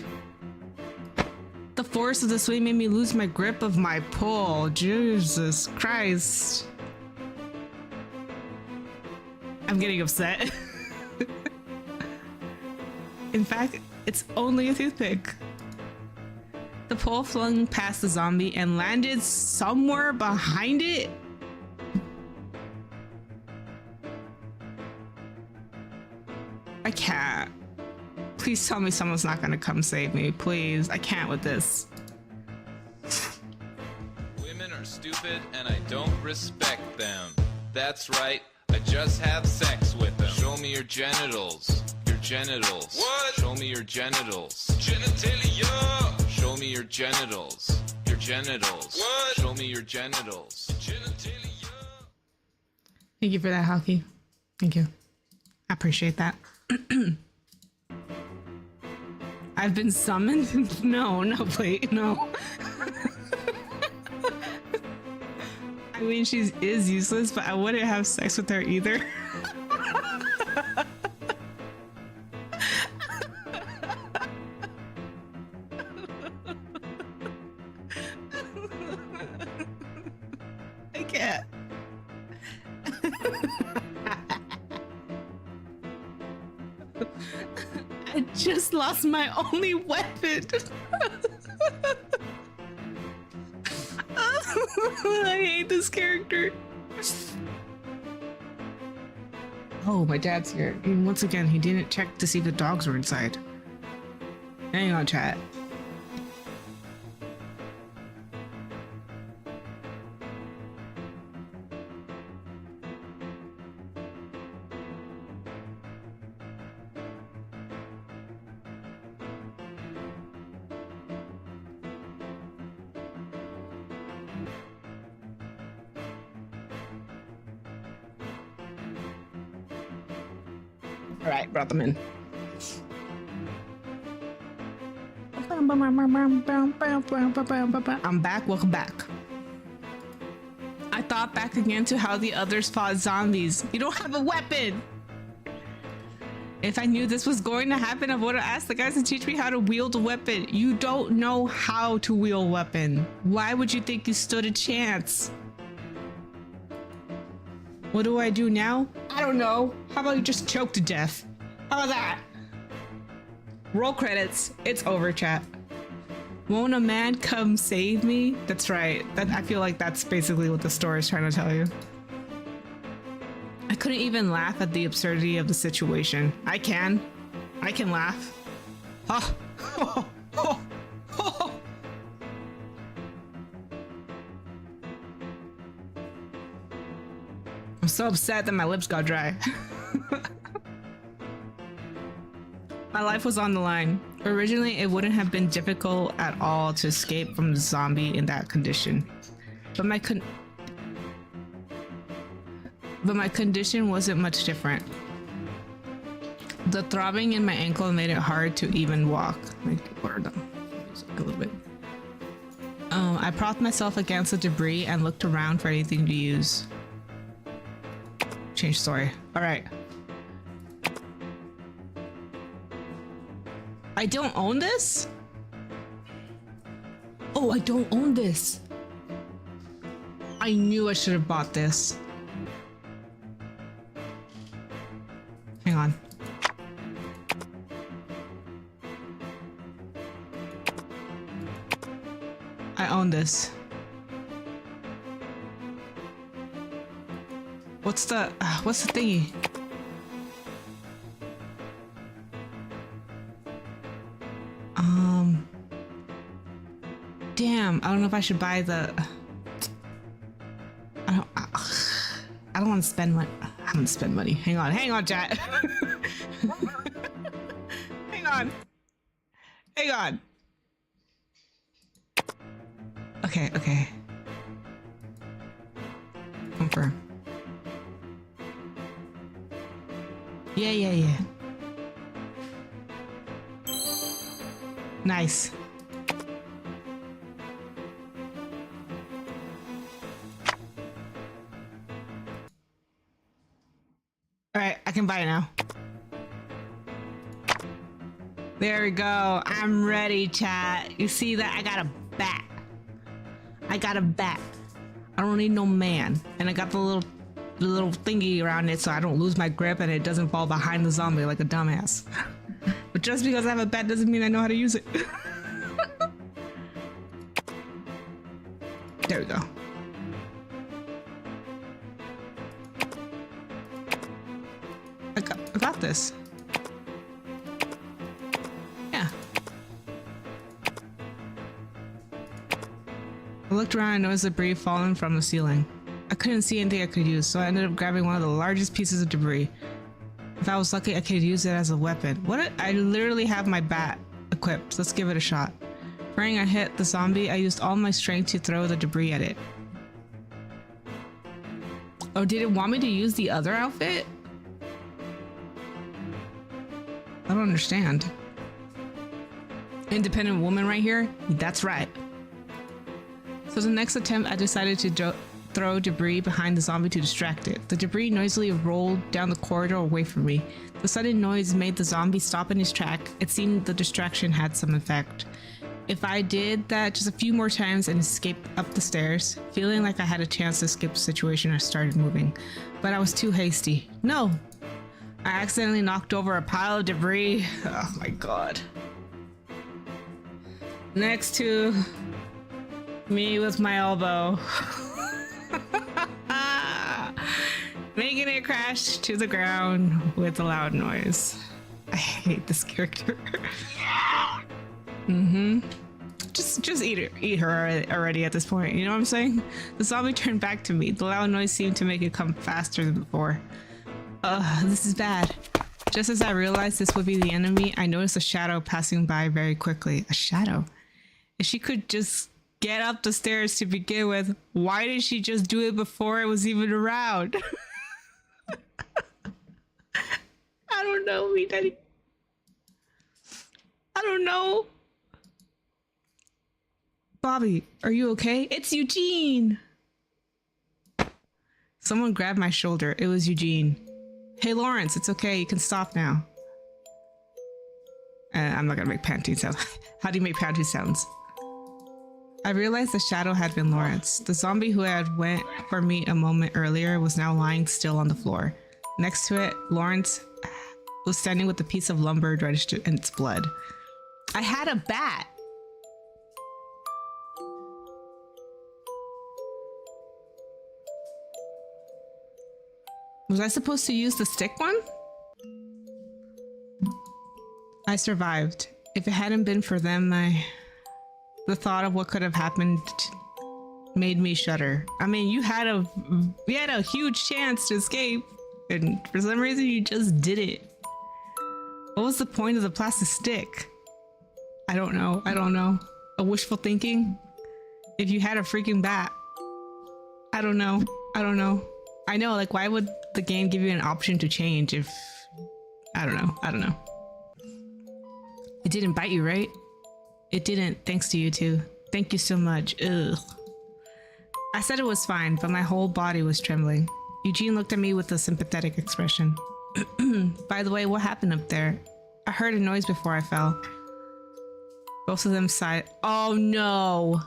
The force of the swing made me lose my grip of my pole. Jesus Christ. I'm getting upset. In fact, it's only a toothpick. The pole flung past the zombie and landed somewhere behind it. I can't. Please tell me someone's not gonna come save me. Please. I can't with this. Women are stupid and I don't respect them. That's right, I just have sex with them. Show me your genitals. Your genitals. What? Show me your genitals. Genitalia. Show me your genitals. Your genitals. What? Show me your genitals. Genitalia. Thank you for that, Hockey. Thank you. I appreciate that. I've been summoned? No, wait, no. I mean, she is useless, but I wouldn't have sex with her either. I can't. I just lost my only weapon. I hate this character. Oh, my dad's here. And once again, he didn't check to see the dogs were inside. Hang on, chat. All right, brought them in. I'm back. Welcome back. I thought back again to how the others fought zombies. You don't have a weapon. If I knew this was going to happen, I would have asked the guys to teach me how to wield a weapon. You don't know how to wield a weapon. Why would you think you stood a chance? What do I do now? I don't know. How about you just choke to death? How about that? Roll credits. It's over, chat. Won't a man come save me? That's right. I feel like that's basically what the story is trying to tell you. I couldn't even laugh at the absurdity of the situation. I can laugh. Oh. Oh. Oh. Oh. I'm so upset that my lips got dry. My life was on the line. Originally, it wouldn't have been difficult at all to escape from the zombie in that condition. But my condition wasn't much different. The throbbing in my ankle made it hard to even walk. A little bit. I propped myself against the debris and looked around for anything to use. Change story. All right. I don't own this? Oh, I don't own this. I knew I should have bought this. Hang on. I own this. What's the thingy? Damn, I don't know if I should buy the. I don't want to spend money. I'm gonna spend money. Hang on, chat. Hang on. Okay. Confirm. Yeah. Nice. Alright, I can buy it now. There we go. I'm ready, chat. You see that? I got a bat. I don't need no man. And I got the little thingy around it so I don't lose my grip and it doesn't fall behind the zombie like a dumbass. But just because I have a bat doesn't mean I know how to use it. There we go. I got this. looked around and noticed debris falling from the ceiling. I couldn't see anything I could use, so I ended up grabbing one of the largest pieces of debris. If I was lucky, I could use it as a weapon. I literally have my bat equipped. Let's give it a shot. Praying I hit the zombie, I used all my strength to throw the debris at it. Oh, did it want me to use the other outfit? I don't understand. Independent woman right here? That's right. So the next attempt, I decided to throw debris behind the zombie to distract it. The debris noisily rolled down the corridor away from me. The sudden noise made the zombie stop in his track. It seemed the distraction had some effect. If I did that just a few more times and escaped up the stairs, feeling like I had a chance to escape the situation, I started moving. But I was too hasty. No! I accidentally knocked over a pile of debris. Oh my god. Next to me with my elbow. Making it crash to the ground with a loud noise. I hate this character. Just eat her already at this point. You know what I'm saying? The zombie turned back to me. The loud noise seemed to make it come faster than before. This is bad. Just as I realized this would be the enemy, I noticed a shadow passing by very quickly. A shadow? If she could just get up the stairs to begin with, why did she just do it before it was even around? I don't know, me daddy. I don't know. Bobby, are you okay? It's Eugene! Someone grabbed my shoulder. It was Eugene. Hey, Lawrence, it's okay. You can stop now. I'm not gonna make panty sounds. How do you make panty sounds? I realized the shadow had been Lawrence. The zombie who had went for me a moment earlier was now lying still on the floor. Next to it, Lawrence was standing with a piece of lumber drenched in its blood. I had a bat! Was I supposed to use the stick one? I survived. If it hadn't been for them, the thought of what could have happened made me shudder. I mean, you had a huge chance to escape, and for some reason you just didn't. What was the point of the plastic stick? I don't know. A wishful thinking? If you had a freaking bat. I don't know. I know, like, why would the game give you an option to change if... I don't know. It didn't bite you, right? It didn't, thanks to you two. Thank you so much. Ugh. I said it was fine, but my whole body was trembling. Eugene looked at me with a sympathetic expression. By the way, what happened up there? I heard a noise before I fell. Both of them sighed. Oh no!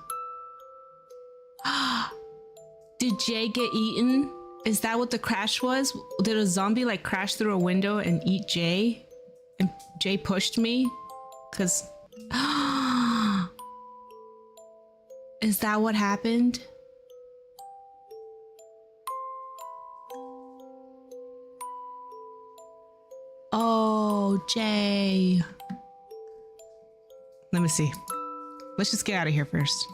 Did Jay get eaten? Is that what the crash was? Did a zombie like crash through a window and eat Jay? And Jay pushed me? Cause... Is that what happened? Oh, Jay. Let me see. Let's just get out of here first.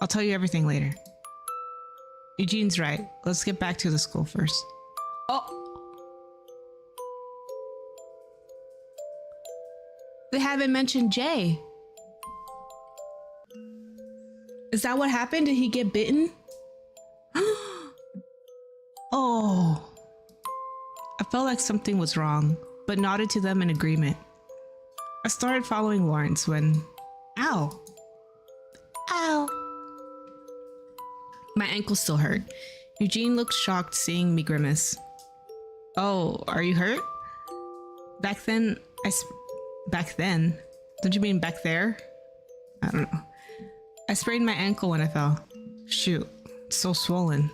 I'll tell you everything later. Eugene's right. Let's get back to the school first. Oh! They haven't mentioned Jay. Is that what happened? Did he get bitten? Oh. I felt like something was wrong, but nodded to them in agreement. I started following Lawrence when... Ow! Ow! My ankle still hurt. Eugene looked shocked seeing me grimace. Oh, are you hurt? Back then? Back then? Don't you mean back there? I don't know. I sprained my ankle when I fell. Shoot, it's so swollen.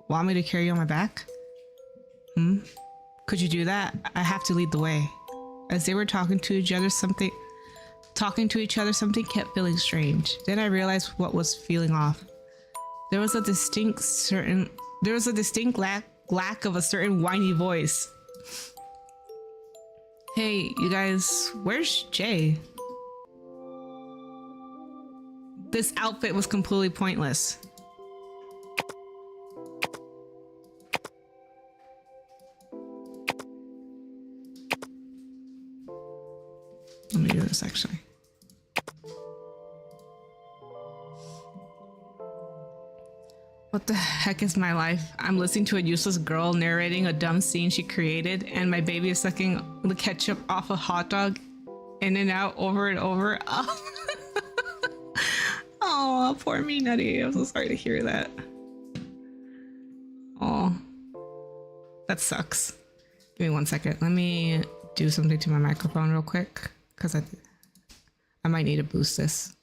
Want me to carry you on my back? Could you do that? I have to lead the way. As they were talking to each other, something kept feeling strange. Then I realized what was feeling off. There was a distinct lack of a certain whiny voice. Hey, you guys, where's Jay? This outfit was completely pointless. Let me do this actually. What the heck is my life? I'm listening to a useless girl narrating a dumb scene she created, and my baby is sucking the ketchup off a hot dog in and out over and over. Oh, poor me, Nutty. I'm so sorry to hear that. Oh, that sucks. Give me 1 second. Let me do something to my microphone real quick, because I might need to boost this.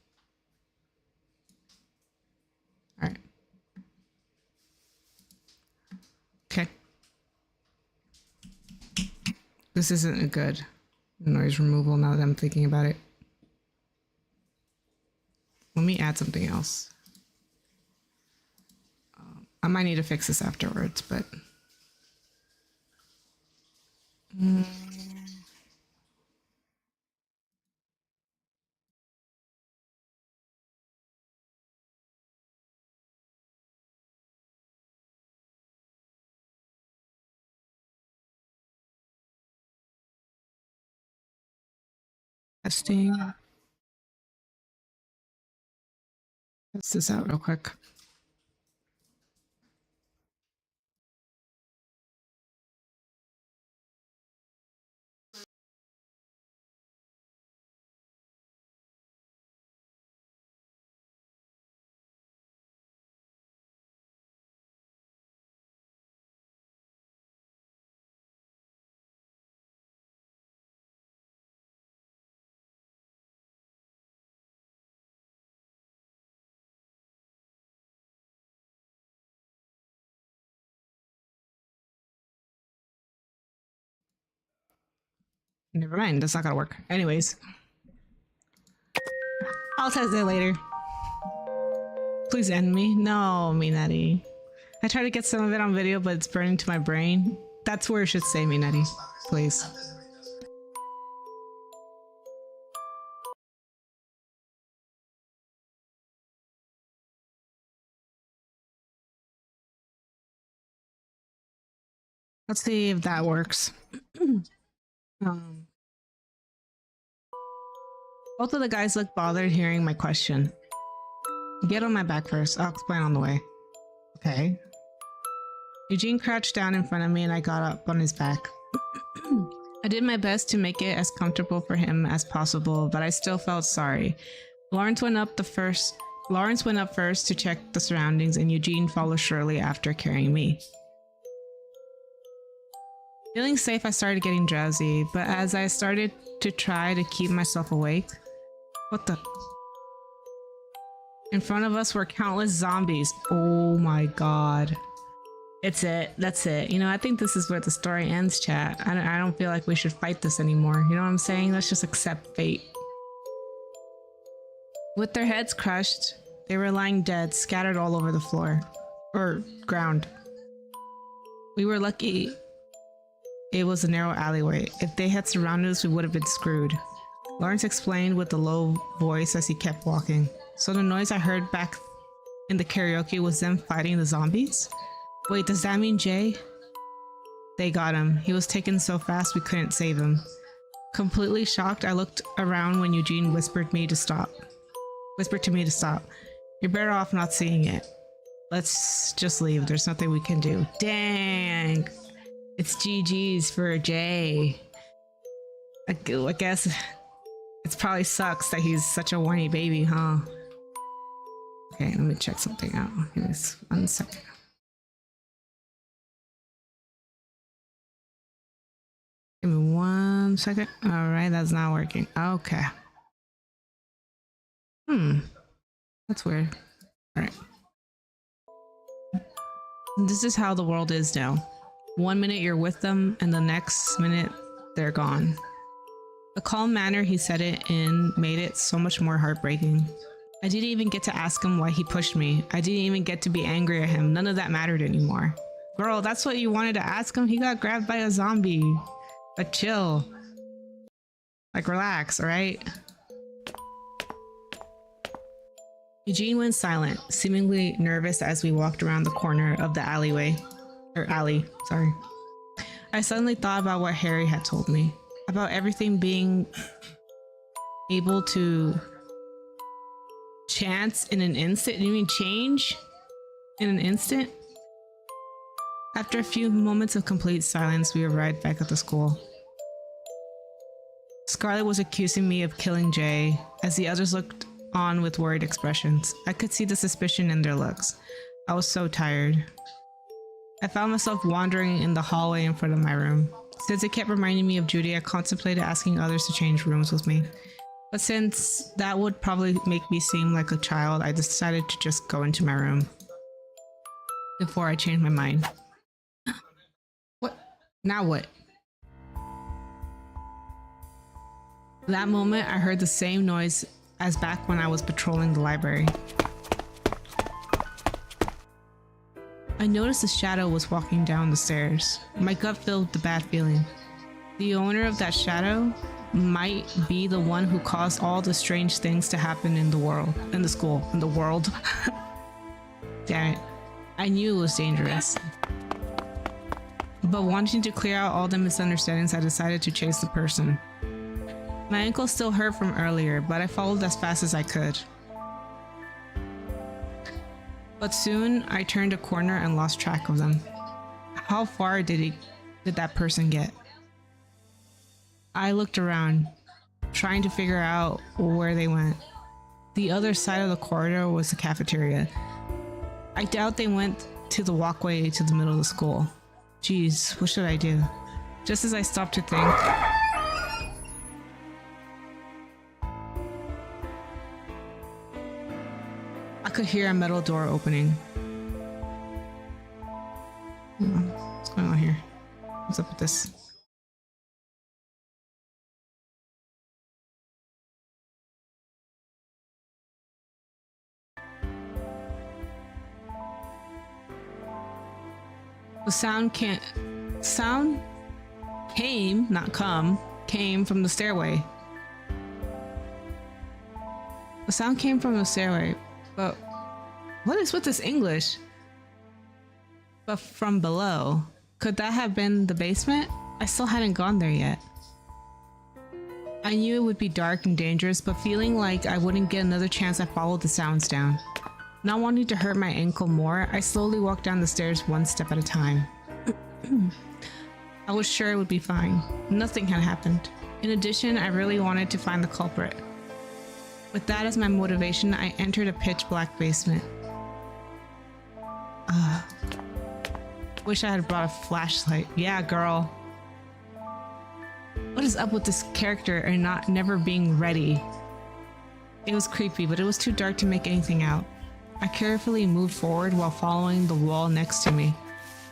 All right. Okay. This isn't a good noise removal now that I'm thinking about it. Let me add something else. I might need to fix this afterwards, but... Testing. Test this out real quick. Never mind, that's not gonna work. Anyways. I'll test it later. Please end me. No, Minetti. I tried to get some of it on video, but it's burning to my brain. That's where it should say, Minetti. Please. Let's see if that works. Both of the guys look bothered hearing my question. Get on my back first. I'll explain on the way. Okay. Eugene crouched down in front of me and I got up on his back. I did my best to make it as comfortable for him as possible, but I still felt sorry. Lawrence went up first to check the surroundings, and Eugene followed shortly after, carrying me. Feeling safe, I started getting drowsy, but as I started to try to keep myself awake... What the... In front of us were countless zombies. Oh my god. It's it. That's it. You know, I think this is where the story ends, chat. I don't feel like we should fight this anymore. You know what I'm saying? Let's just accept fate. With their heads crushed, they were lying dead, scattered all over the floor. Or ground. We were lucky it was a narrow alleyway. If they had surrounded us, we would have been screwed. Lawrence explained with a low voice as he kept walking. So the noise I heard back in the karaoke was them fighting the zombies? Wait, does that mean Jay? They got him. He was taken so fast we couldn't save him. Completely shocked, I looked around when Eugene whispered to me to stop. You're better off not seeing it. Let's just leave. There's nothing we can do. Dang. It's GG's for Jay. I guess it probably sucks that he's such a whiny baby, huh? Okay, let me check something out. Give me 1 second. Give me 1 second. All right, that's not working. Okay. That's weird. All right. This is how the world is now. 1 minute you're with them, and the next minute they're gone. The calm manner he said it in made it so much more heartbreaking. I didn't even get to ask him why he pushed me. I didn't even get to be angry at him. None of that mattered anymore. Girl, that's what you wanted to ask him? He got grabbed by a zombie. But chill. Like, relax, alright? Eugene went silent, seemingly nervous as we walked around the corner of the alleyway. Alley, sorry. I suddenly thought about what Harry had told me. About everything being able to chance in an instant. You mean change in an instant? After a few moments of complete silence, we arrived back at the school. Scarlet was accusing me of killing Jay, as the others looked on with worried expressions. I could see the suspicion in their looks. I was so tired. I found myself wandering in the hallway in front of my room. Since it kept reminding me of Judy, I contemplated asking others to change rooms with me. But since that would probably make me seem like a child, I decided to just go into my room before I changed my mind. What? Now what? That moment, I heard the same noise as back when I was patrolling the library. I noticed a shadow was walking down the stairs. My gut filled the bad feeling. The owner of that shadow might be the one who caused all the strange things to happen in the world, in the school, in the world. Damn it. I knew it was dangerous. But wanting to clear out all the misunderstandings, I decided to chase the person. My ankle still hurt from earlier, but I followed as fast as I could. But soon, I turned a corner and lost track of them. How far did that person get? I looked around, trying to figure out where they went. The other side of the corridor was the cafeteria. I doubt they went to the walkway to the middle of the school. Geez, what should I do? Just as I stopped to think, I could hear a metal door opening. What's going on here? What's up with this? The sound came, not come, came from the stairway. The sound came from the stairway, but what is with this English? But from below. Could that have been the basement? I still hadn't gone there yet. I knew it would be dark and dangerous, but feeling like I wouldn't get another chance, I followed the sounds down. Not wanting to hurt my ankle more, I slowly walked down the stairs one step at a time. I was sure it would be fine. Nothing had happened. In addition, I really wanted to find the culprit. With that as my motivation, I entered a pitch black basement. Wish I had brought a flashlight. Yeah, girl. What is up with this character and never being ready? It was creepy, but it was too dark to make anything out. I carefully moved forward while following the wall next to me.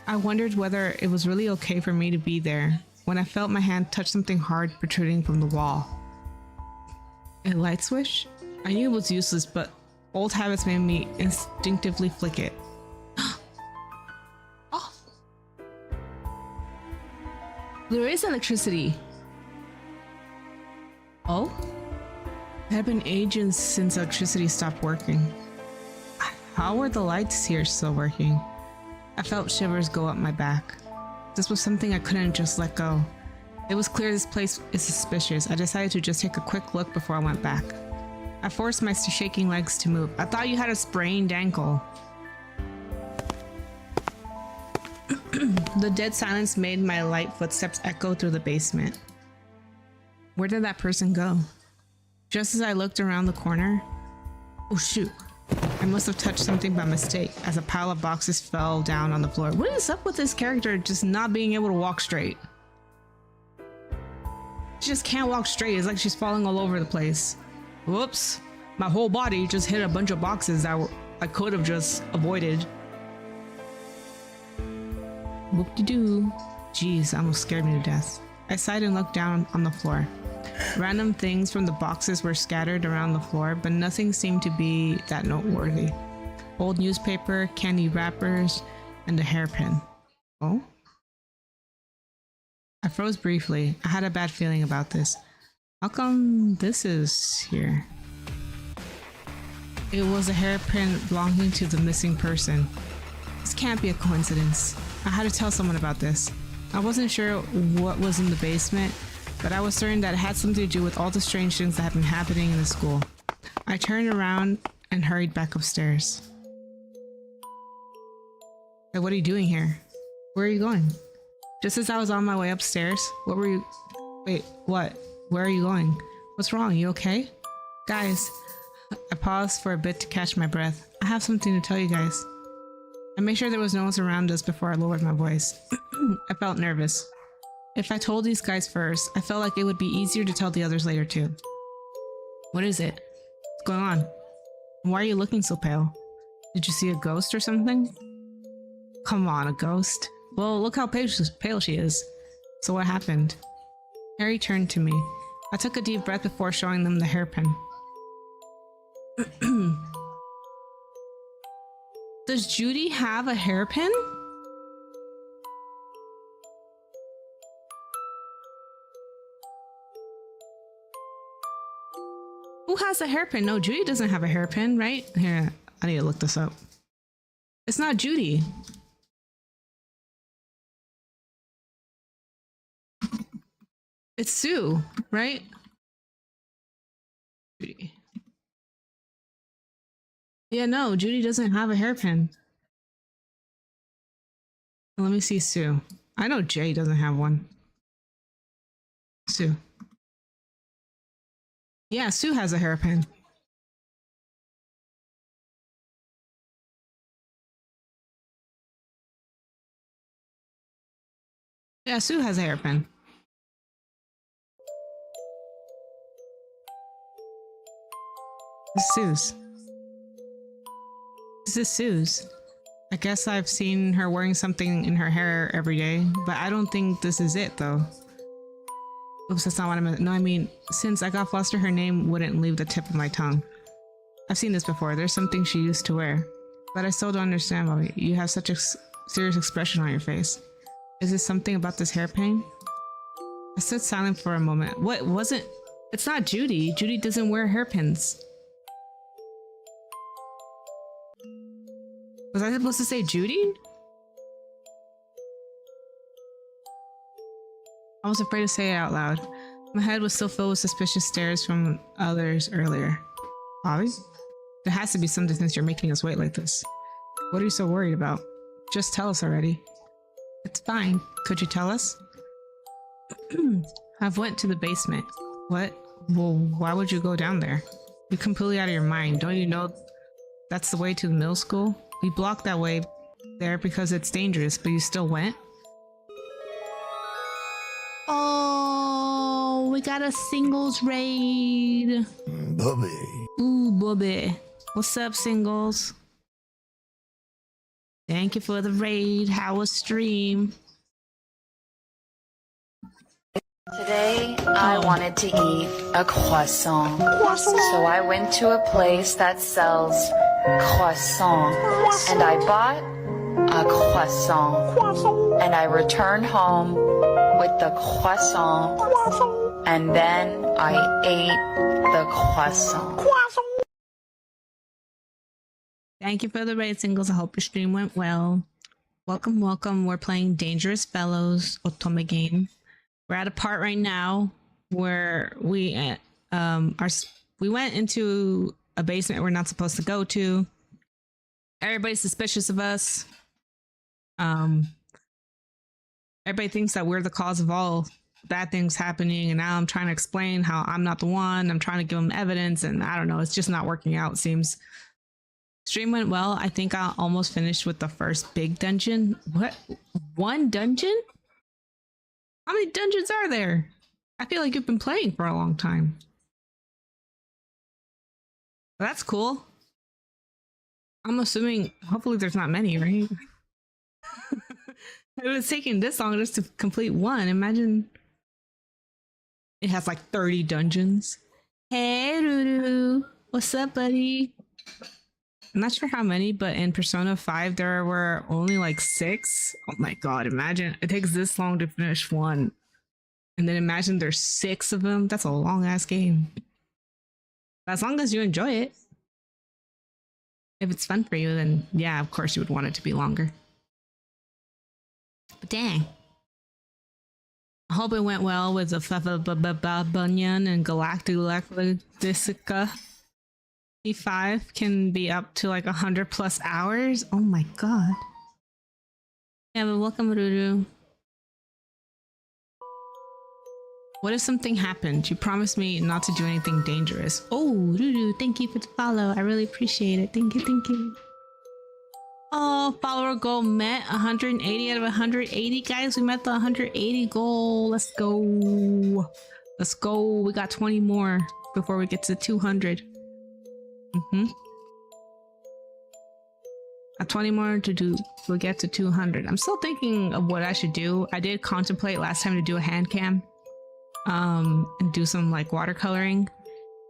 I wondered whether it was really okay for me to be there when I felt my hand touch something hard protruding from the wall. A light switch? I knew it was useless, but old habits made me instinctively flick it. Oh! There is electricity. Oh? It had been ages since electricity stopped working. How were the lights here still working? I felt shivers go up my back. This was something I couldn't just let go. It was clear this place is suspicious. I decided to just take a quick look before I went back. I forced my shaking legs to move. I thought you had a sprained ankle. The dead silence made my light footsteps echo through the basement. Where did that person go? Just as I looked around the corner, oh shoot. I must have touched something by mistake as a pile of boxes fell down on the floor. What is up with this character just not being able to walk straight? She just can't walk straight. It's like she's falling all over the place. Whoops. My whole body just hit a bunch of boxes that I could have just avoided. Whoop-de-doo. Jeez, almost scared me to death. I sighed and looked down on the floor. Random things from the boxes were scattered around the floor, but nothing seemed to be that noteworthy. Old newspaper, candy wrappers, and a hairpin. Oh? I froze briefly. I had a bad feeling about this. How come this is here? It was a hairpin belonging to the missing person. This can't be a coincidence. I had to tell someone about this. I wasn't sure what was in the basement, but I was certain that it had something to do with all the strange things that have been happening in the school. I turned around and hurried back upstairs. Hey, what are you doing here? Where are you going? Just as I was on my way upstairs, what were you... Wait, what? Where are you going? What's wrong? You okay? Guys, I paused for a bit to catch my breath. I have something to tell you guys. I made sure there was no one around us before I lowered my voice. I felt nervous. If I told these guys first, I felt like it would be easier to tell the others later too. What is it? What's going on? Why are you looking so pale? Did you see a ghost or something? Come on, a ghost? Well, look how pale she is. So what happened? Harry turned to me. I took a deep breath before showing them the hairpin. Does Judy have a hairpin? Who has a hairpin? No, Judy doesn't have a hairpin, right? Here, I need to look this up. It's not Judy. It's Sue, right? Judy. Yeah, no, Judy doesn't have a hairpin. Let me see Sue. I know Jay doesn't have one. Sue. Yeah, Sue has a hairpin. Yeah, Sue has a hairpin. This is Sue's. This is Sue's. I guess I've seen her wearing something in her hair every day, but I don't think this is it though. Oops, that's not what I meant. No, I mean, since I got flustered, her name wouldn't leave the tip of my tongue. I've seen this before. There's something she used to wear, but I still don't understand why you have such a serious expression on your face. Is it something about this hairpin? I stood silent for a moment. What wasn't? It's not Judy. Judy doesn't wear hairpins. Was I supposed to say Judy? I was afraid to say it out loud. My head was still filled with suspicious stares from others earlier. Bobby? There has to be something since you're making us wait like this. What are you so worried about? Just tell us already. It's fine. Could you tell us? I've went to the basement. What? Well, why would you go down there? You're completely out of your mind. Don't you know that's the way to the middle school? We blocked that way there because it's dangerous, but you still went? Oh, we got a singles raid. Bubby. Ooh, Bobby. What's up, singles? Thank you for the raid. How was stream? Today, I wanted to eat a croissant. So I went to a place that sells croissant. And I bought a croissant. And I returned home with the croissant. And then I ate the croissant. Thank you for the raid, singles. I hope your stream went well. Welcome, welcome. We're playing Dangerous Fellows Otome game. We're at a part right now where we went into a basement we're not supposed to go to. Everybody's suspicious of us. Everybody thinks that we're the cause of all bad things happening, and now I'm trying to explain how I'm not the one. I'm trying to give them evidence, and I don't know, it's just not working out, it seems. Stream went well. I think I almost finished with the first big dungeon. What? One dungeon? How many dungeons are there? I feel like you've been playing for a long time. Well, that's cool. I'm assuming, hopefully there's not many, right? It was taking this long just to complete one. Imagine it has like 30 dungeons. Hey, Ruru. What's up, buddy? I'm not sure how many, but in Persona 5, there were only like 6. Oh my god, imagine it takes this long to finish one. And then imagine there's 6 of them. That's a long ass game. But as long as you enjoy it. If it's fun for you, then yeah, of course you would want it to be longer. But dang. I hope it went well with the Bunyan and Galactica. E5 can be up to like 100 plus hours. Oh my god. Yeah, but welcome, Ruru. What if something happened? You promised me not to do anything dangerous. Oh, Ruru, thank you for the follow. I really appreciate it. Thank you, thank you. Oh, follower goal met. 180 out of 180. Guys, we met the 180 goal. Let's go. Let's go. We got 20 more before we get to 200. Got 20 more to do. We'll get to 200. I'm still thinking of what I should do. I did contemplate last time to do a hand cam. And do some like watercoloring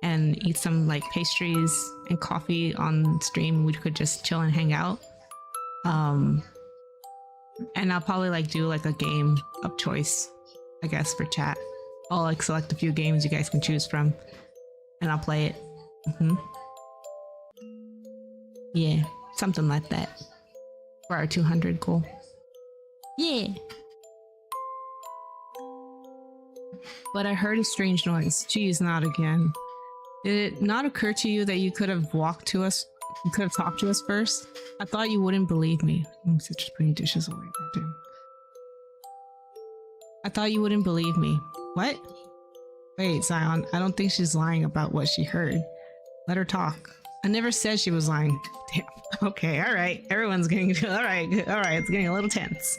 and eat some like pastries and coffee on stream. We could just chill and hang out. And I'll probably like do like a game of choice, I guess, for chat. I'll like select a few games you guys can choose from and I'll play it. Yeah, something like that for our 200 goal. Yeah. But I heard a strange noise. Geez, not again. Did it not occur to you that you could have walked to us? You could have talked to us first? I thought you wouldn't believe me. I'm just putting dishes away. Goddamn. I thought you wouldn't believe me. What? Wait, Zion. I don't think she's lying about what she heard. Let her talk. I never said she was lying. Damn. Okay, alright. Everyone's getting... Alright, it's getting a little tense.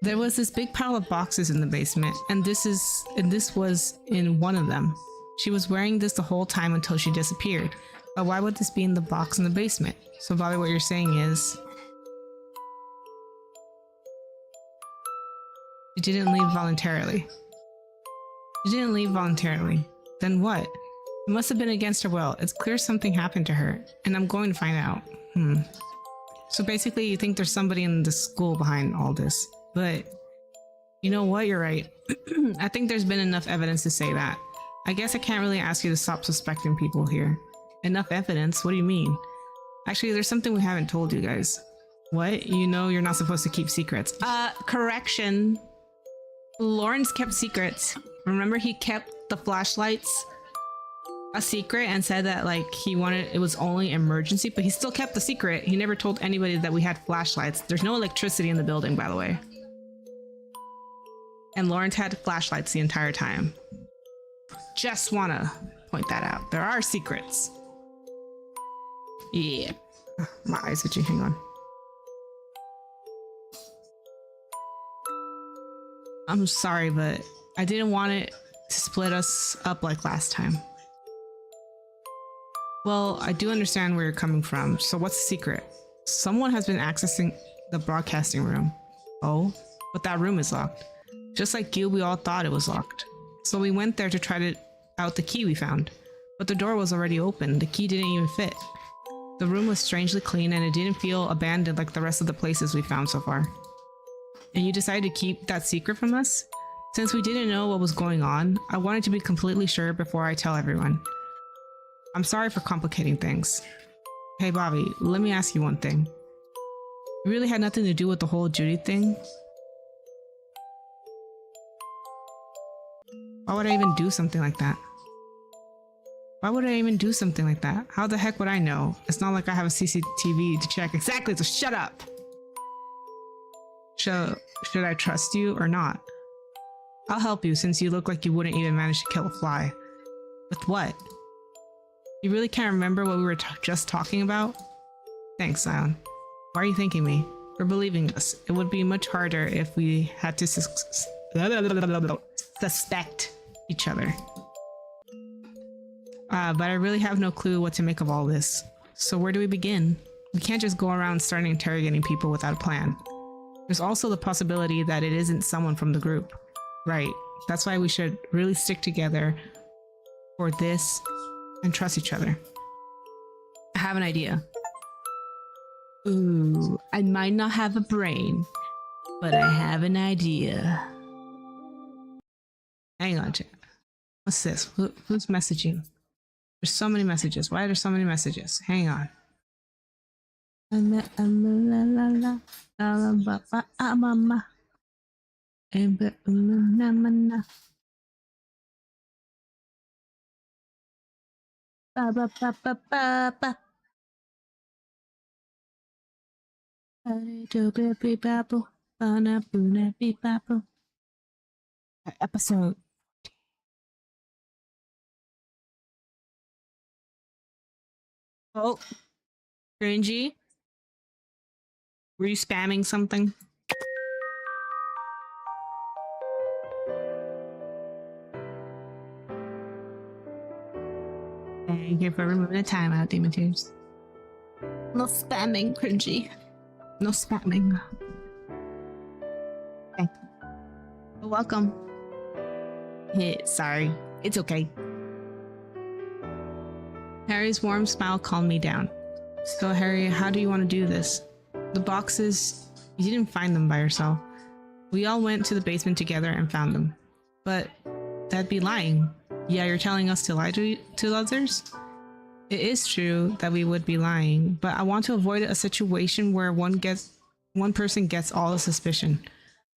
There was this big pile of boxes in the basement, and this was in one of them. She was wearing this the whole time until she disappeared. But why would this be in the box in the basement? So Bobby, what you're saying is... She didn't leave voluntarily. She didn't leave voluntarily. Then what? It must have been against her will. It's clear something happened to her, and I'm going to find out. So basically, you think there's somebody in the school behind all this. But you know what? You're right. I think there's been enough evidence to say that. I guess I can't really ask you to stop suspecting people here. Enough evidence? What do you mean? Actually, there's something we haven't told you guys. What? You know you're not supposed to keep secrets. Correction. Lawrence kept secrets. Remember he kept the flashlights a secret and said that like it was only emergency, but he still kept the secret. He never told anybody that we had flashlights. There's no electricity in the building, by the way. And Lawrence had flashlights the entire time. Just wanna point that out. There are secrets. Yeah. My eyes itchy, hang on. I'm sorry, but I didn't want it to split us up like last time. Well, I do understand where you're coming from, so what's the secret? Someone has been accessing the broadcasting room. Oh, but that room is locked. Just like you, we all thought it was locked. So we went there to try out the key we found. But the door was already open. The key didn't even fit. The room was strangely clean and it didn't feel abandoned like the rest of the places we found so far. And you decided to keep that secret from us? Since we didn't know what was going on, I wanted to be completely sure before I tell everyone. I'm sorry for complicating things. Hey Bobby, let me ask you one thing. You really had nothing to do with the whole Judy thing? Why would I even do something like that? Why would I even do something like that? How the heck would I know? It's not like I have a CCTV to check. Exactly, so shut up! Should I trust you or not? I'll help you since you look like you wouldn't even manage to kill a fly. With what? You really can't remember what we were just talking about? Thanks, Zion. Why are you thanking me? For believing us. It would be much harder if we had to suspect each other. But I really have no clue what to make of all this. So where do we begin? We can't just go around starting interrogating people without a plan. There's also the possibility that it isn't someone from the group. Right. That's why we should really stick together for this and trust each other. I have an idea. Ooh, I might not have a brain, but I have an idea. Hang on, chat. What's this? Who's messaging? There's so many messages. Why are there so many messages? Hang on. Episode. Oh, cringy. Were you spamming something? Thank you for removing the timeout, Demon Tears. No spamming, cringy. No spamming. Thank you. You're welcome. Hey, sorry. It's okay. Harry's warm smile calmed me down. So, Harry, how do you want to do this? The boxes, you didn't find them by yourself. We all went to the basement together and found them. But that'd be lying. Yeah, you're telling us to lie to others? It is true that we would be lying, but I want to avoid a situation where one person gets all the suspicion.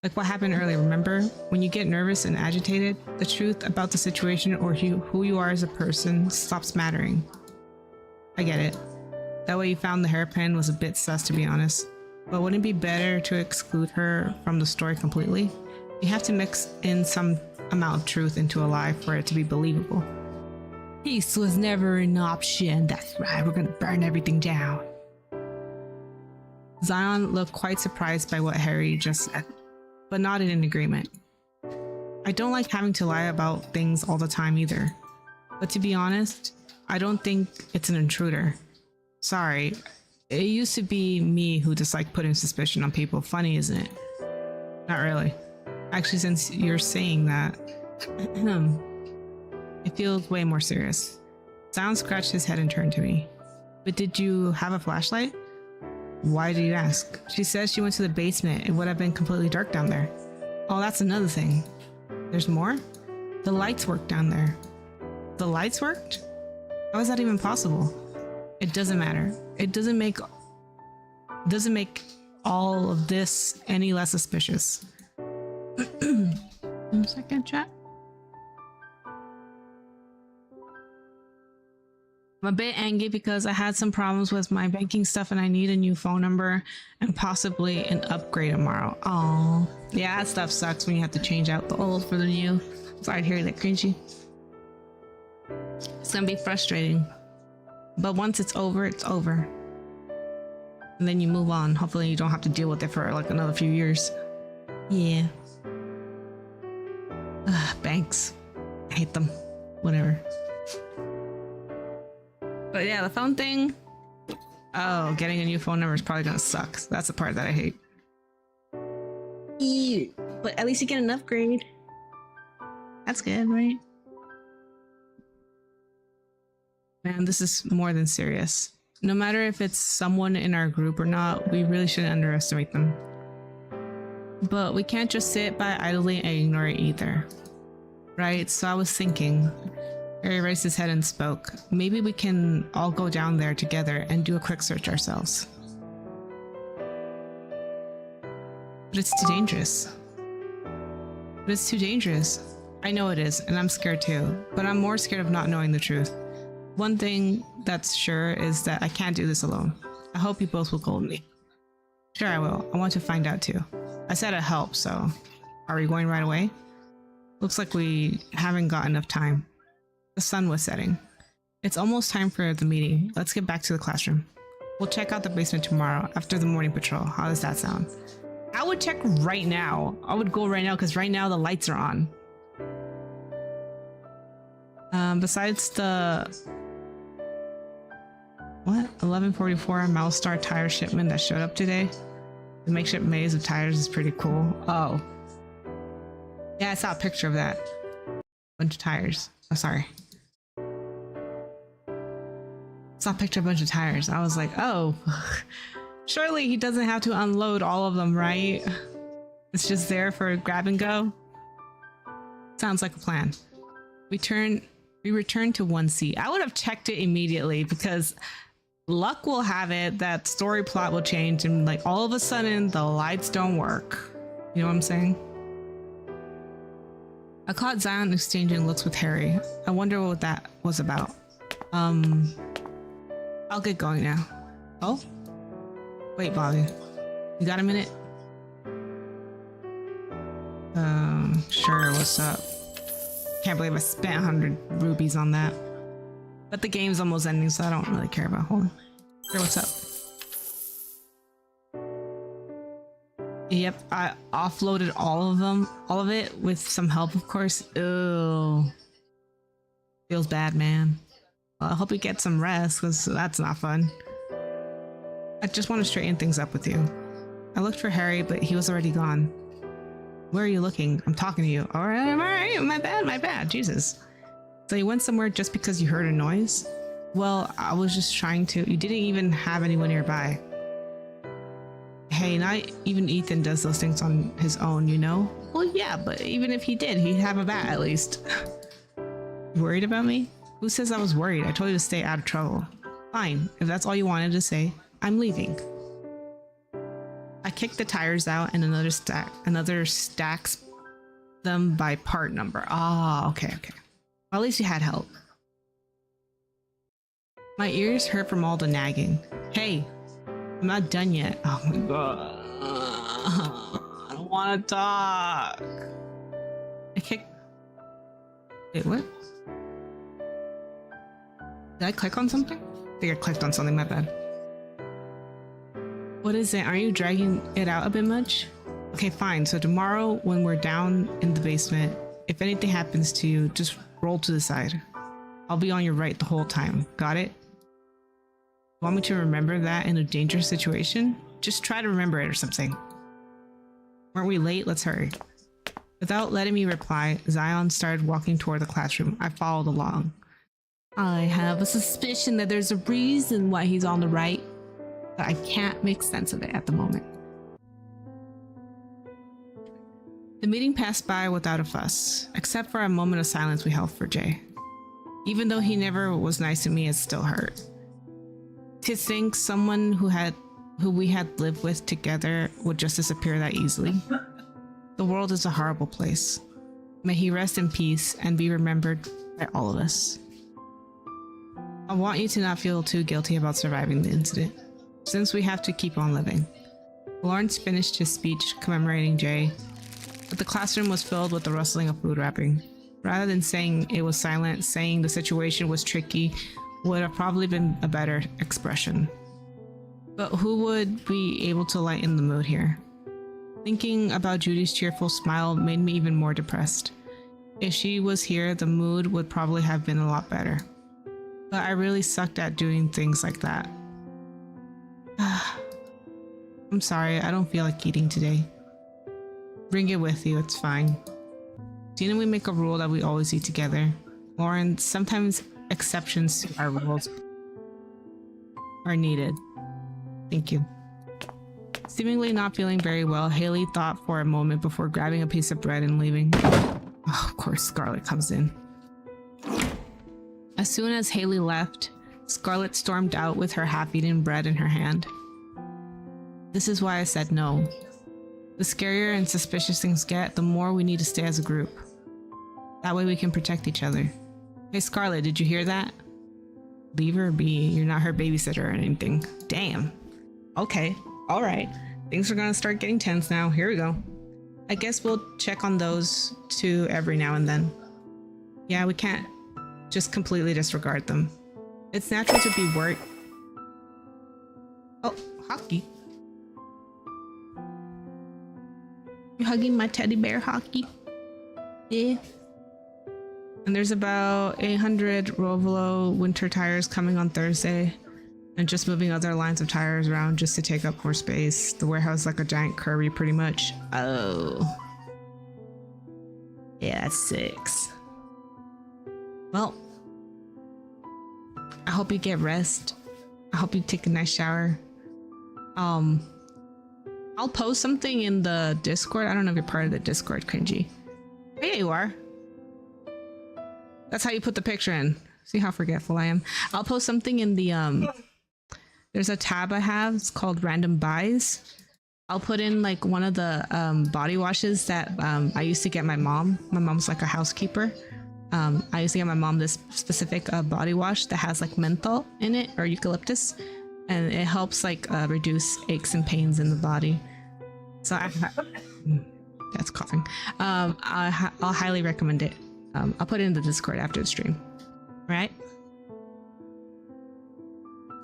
Like what happened earlier, remember? When you get nervous and agitated, the truth about the situation or who you are as a person stops mattering. I get it. That way you found the hairpin was a bit sus, to be honest. But wouldn't it be better to exclude her from the story completely? You have to mix in some amount of truth into a lie for it to be believable. Peace was never an option. That's right, we're gonna burn everything down. Zion looked quite surprised by what Harry just said, but nodded in agreement. I don't like having to lie about things all the time either. But to be honest, I don't think it's an intruder. Sorry, it used to be me who just liked putting suspicion on people. Funny, isn't it? Not really. Actually, since you're saying that, it feels way more serious. Zion scratched his head and turned to me. But did you have a flashlight? Why do you ask? She says she went to the basement. It would have been completely dark down there. Oh, that's another thing. There's more? The lights worked down there. The lights worked? How is that even possible? It doesn't matter. It doesn't make all of this any less suspicious. 1 second, chat. I'm a bit angry because I had some problems with my banking stuff and I need a new phone number and possibly an upgrade tomorrow. Oh, yeah, that stuff sucks when you have to change out the old for the new. Sorry to hear that, cringy. It's gonna be frustrating. But once it's over, it's over. And then you move on. Hopefully you don't have to deal with it for like another few years. Yeah. Banks. I hate them. Whatever. But yeah, the phone thing. Oh, getting a new phone number is probably gonna suck. That's the part that I hate. Ew. But at least you get an upgrade. That's good, right? Man, this is more than serious. No matter if it's someone in our group or not, we really shouldn't underestimate them. But we can't just sit by idly and ignore it either. Right? So I was thinking. Harry raised his head and spoke. Maybe we can all go down there together and do a quick search ourselves. But it's too dangerous. But it's too dangerous. I know it is, and I'm scared too. But I'm more scared of not knowing the truth. One thing that's sure is that I can't do this alone. I hope you both will go with me. Sure, I will. I want to find out too. I said I'd help, so are we going right away? Looks like we haven't got enough time. The sun was setting. It's almost time for the meeting. Let's get back to the classroom. We'll check out the basement tomorrow after the morning patrol. How does that sound? I would check right now. I would go right now because right now the lights are on. Besides the 1144 Milestar tire shipment that showed up today, the makeshift maze of tires is pretty cool. Oh, yeah, I saw a picture of that. Bunch of tires. Oh, sorry. Saw a picture of a bunch of tires. I was like, oh, surely he doesn't have to unload all of them, right? It's just there for grab and go. Sounds like a plan. We turn We returned to 1C. I would have checked it immediately because luck will have it that story plot will change and like all of a sudden the lights don't work. You know what I'm saying? I caught Zion exchanging looks with Harry. I wonder what that was about. I'll get going now. Oh? Wait, Bobby. You got a minute? Sure, what's up? Can't believe I spent 100 rubies on that. But the game's almost ending, so I don't really care about hold on. Sure, what's up? Yep, I offloaded all of it with some help, of course. Ew. Feels bad, man. Well, I hope you get some rest, because that's not fun. I just want to straighten things up with you. I looked for Harry, but he was already gone. Where are you looking? I'm talking to you. All right, my bad, Jesus. So you went somewhere just because you heard a noise? Well, I was just trying to. You didn't even have anyone nearby. Hey, not even Ethan does those things on his own, you know? Well, yeah, but even if he did, he'd have a bat at least. You worried about me? Who says I was worried? I told you to stay out of trouble. Fine, if that's all you wanted to say, I'm leaving. I kicked the tires out and another stacks them by part number. Ah, okay. Well, at least you had help. My ears hurt from all the nagging. Hey, I'm not done yet. Oh my god. I don't want to talk. I kicked... Wait, what? Did I click on something? I think I clicked on something, my bad. What is it? Aren't you dragging it out a bit much? Okay, fine. So tomorrow when we're down in the basement, if anything happens to you, just roll to the side. I'll be on your right the whole time. Got it? Want me to remember that in a dangerous situation? Just try to remember it or something. Weren't we late? Let's hurry. Without letting me reply, Zion started walking toward the classroom. I followed along. I have a suspicion that there's a reason why he's on the right, but I can't make sense of it at the moment. The meeting passed by without a fuss, except for a moment of silence we held for Jay. Even though he never was nice to me, it still hurt. To think someone who we had lived with together would just disappear that easily. The world is a horrible place. May he rest in peace and be remembered by all of us. I want you to not feel too guilty about surviving the incident, since we have to keep on living. Lawrence finished his speech commemorating Jay, but the classroom was filled with the rustling of food wrapping. Rather than saying it was silent, saying the situation was tricky would have probably been a better expression. But who would be able to lighten the mood here? Thinking about Judy's cheerful smile made me even more depressed. If she was here, the mood would probably have been a lot better. But I really sucked at doing things like that. I'm sorry, I don't feel like eating today. Bring it with you, it's fine. Didn't we make a rule that we always eat together? Lauren, sometimes exceptions to our rules are needed. Thank you. Seemingly not feeling very well, Haley thought for a moment before grabbing a piece of bread and leaving. Oh, of course, Scarlett comes in. As soon as Haley left, Scarlett stormed out with her half-eaten bread in her hand. This is why I said no. The scarier and suspicious things get, the more we need to stay as a group. That way we can protect each other. Hey Scarlett, did you hear that? Leave her be. You're not her babysitter or anything. Damn. Okay. All right. Things are gonna start getting tense now. Here we go. I guess we'll check on those two every now and then. Yeah, we can't just completely disregard them. It's natural to be worried. Oh, Hockey. You hugging my teddy bear, Hockey? Yeah. And there's about 800 Rovolo winter tires coming on Thursday, and just moving other lines of tires around just to take up more space. The warehouse is like a giant Kirby, pretty much. Oh. Yeah, that's 6. Well, I hope you get rest. I hope you take a nice shower. I'll post something in the Discord. I don't know if you're part of the Discord, Cringy. Oh, yeah, you are. That's how you put the picture in. See how forgetful I am. I'll post something in the there's a tab I have. It's called Random Buys. I'll put in like one of the body washes that I used to get my mom. My mom's like a housekeeper. I used to get my mom this specific body wash that has like menthol in it or eucalyptus, and it helps like reduce aches and pains in the body. So that's coughing. I'll highly recommend it. I'll put it in the Discord after the stream. Right?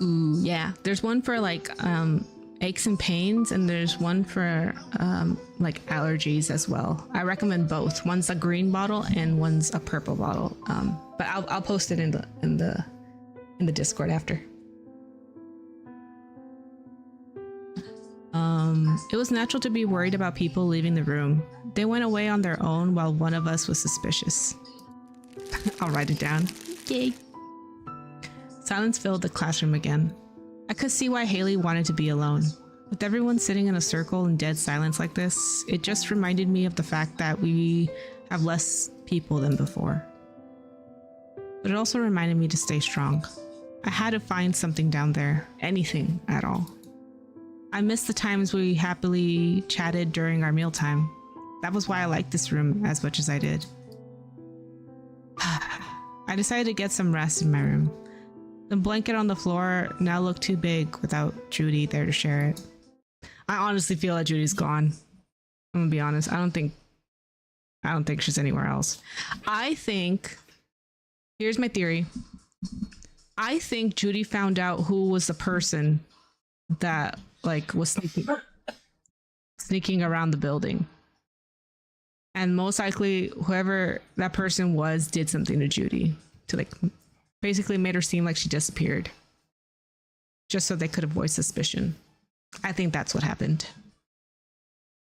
Ooh, yeah. There's one for like aches and pains, and there's one for like allergies as well. I recommend both. One's a green bottle and one's a purple bottle. But I'll post it in the Discord after. It was natural to be worried about people leaving the room. They went away on their own while one of us was suspicious. I'll write it down. Yay. Silence filled the classroom again. I could see why Haley wanted to be alone. With everyone sitting in a circle in dead silence like this, it just reminded me of the fact that we have less people than before. But it also reminded me to stay strong. I had to find something down there, anything at all. I missed the times we happily chatted during our mealtime. That was why I liked this room as much as I did. I decided to get some rest in my room. The blanket on the floor now looked too big without Judy there to share it. I honestly feel that Judy's gone. I'm gonna be honest. I don't think she's anywhere else. I think, here's my theory. I think Judy found out who was the person that like was sneaking around the building. And most likely whoever that person was did something to Judy to like basically made her seem like she disappeared just so they could avoid suspicion. I think that's what happened.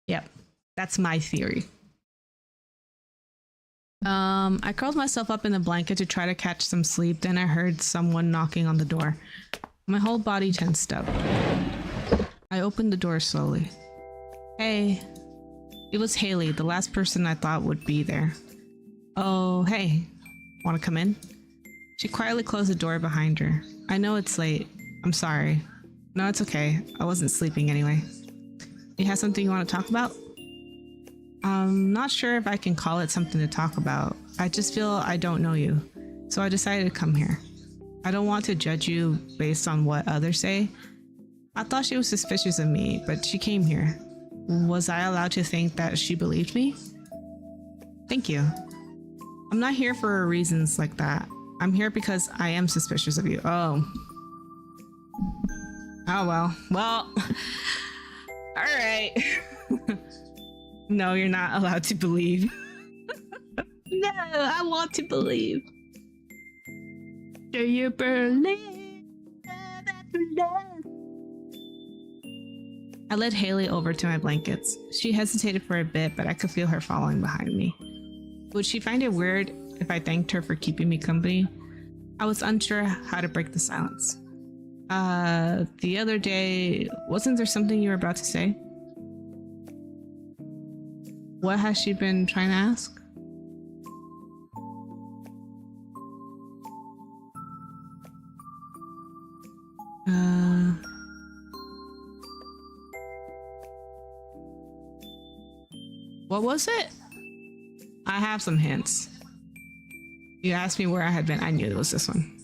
Yep, that's my theory. I curled myself up in the blanket to try to catch some sleep. Then I heard someone knocking on the door. My whole body tensed up. I opened the door slowly. Hey. It was Haley, the last person I thought would be there. Oh, hey. Want to come in? She quietly closed the door behind her. I know it's late. I'm sorry. No, it's okay. I wasn't sleeping anyway. You have something you want to talk about? I'm not sure if I can call it something to talk about. I just feel I don't know you. So I decided to come here. I don't want to judge you based on what others say. I thought she was suspicious of me, but she came here. Was I allowed to think that she believed me? Thank you. I'm not here for reasons like that. I'm here because I am suspicious of you. Oh. Oh, well. Well. All right. No, you're not allowed to believe. No, I want to believe. Do you believe that you love? I led Haley over to my blankets. She hesitated for a bit, but I could feel her following behind me. Would she find it weird if I thanked her for keeping me company? I was unsure how to break the silence. The other day, wasn't there something you were about to say? What has she been trying to ask? What was it? I have some hints. You asked me where I had been. I knew it was this one.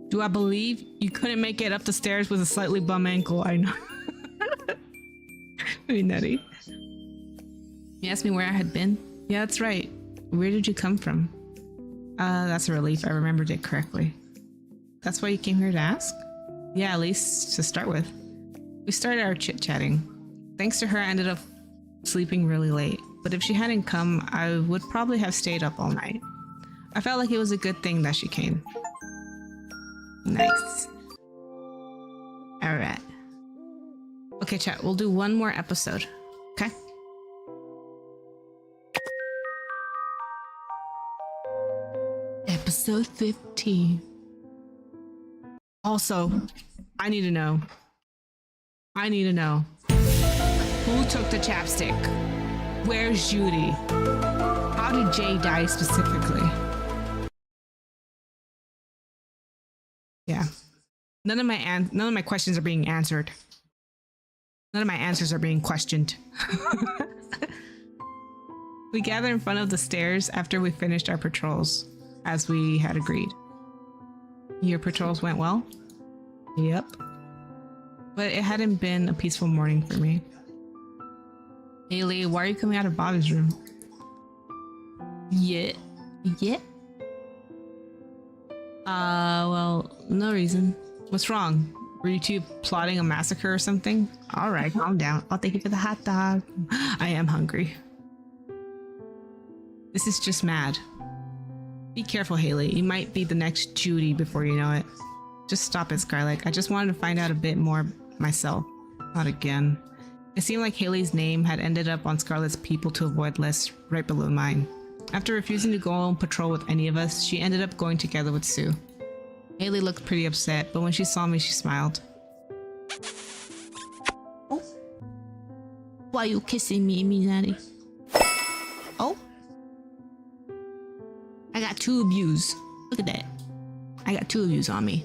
Do I believe you couldn't make it up the stairs with a slightly bum ankle? I know. Maybe nutty. You asked me where I had been? Yeah, that's right. Where did you come from? That's a relief. I remembered it correctly. That's why you came here to ask? Yeah, at least to start with. We started our chit-chatting. Thanks to her, I ended up sleeping really late. But if she hadn't come, I would probably have stayed up all night. I felt like it was a good thing that she came. Nice. Alright. Okay, chat, we'll do one more episode. Okay? Episode 15. Also, I need to know. Who took the chapstick? Where's Judy? How did Jay die specifically? Yeah. None of my questions are being answered. None of my answers are being questioned. We gathered in front of the stairs after we finished our patrols, as we had agreed. Your patrols went well? Yep. But it hadn't been a peaceful morning for me. Haley, why are you coming out of Bobby's room? Yeah. Well, no reason. What's wrong? Were you two plotting a massacre or something? Alright, calm down. I'll thank you for the hot dog. I am hungry. This is just mad. Be careful, Haley. You might be the next Judy before you know it. Just stop it, Skylight. I just wanted to find out a bit more myself. Not again. It seemed like Haley's name had ended up on Scarlett's people to avoid list right below mine. After refusing to go on patrol with any of us, she ended up going together with Sue. Haley looked pretty upset, but when she saw me, she smiled. Oh. Why you kissing me, Daddy? Oh. I got 2 views. Look at that. I got 2 views on me.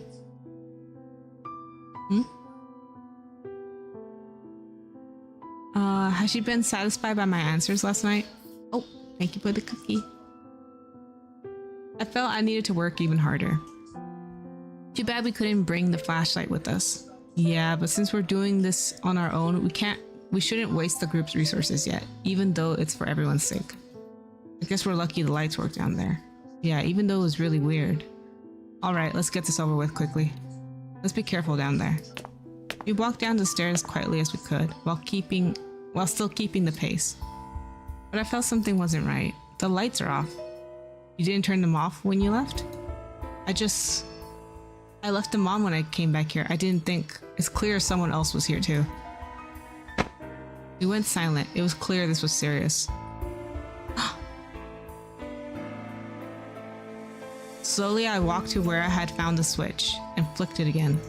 Has she been satisfied by my answers last night? Oh, thank you for the cookie. I felt I needed to work even harder. Too bad we couldn't bring the flashlight with us. Yeah, but since we're doing this on our own, we shouldn't waste the group's resources yet, even though it's for everyone's sake. I guess we're lucky the lights work down there. Yeah, even though it was really weird. Alright, let's get this over with quickly. Let's be careful down there. We walked down the stairs as quietly as we could, while still keeping the pace. But I felt something wasn't right. The lights are off. You didn't turn them off when you left? I left them on when I came back here. I didn't think. It's clear someone else was here too. We went silent. It was clear this was serious. Slowly, I walked to where I had found the switch and flicked it again.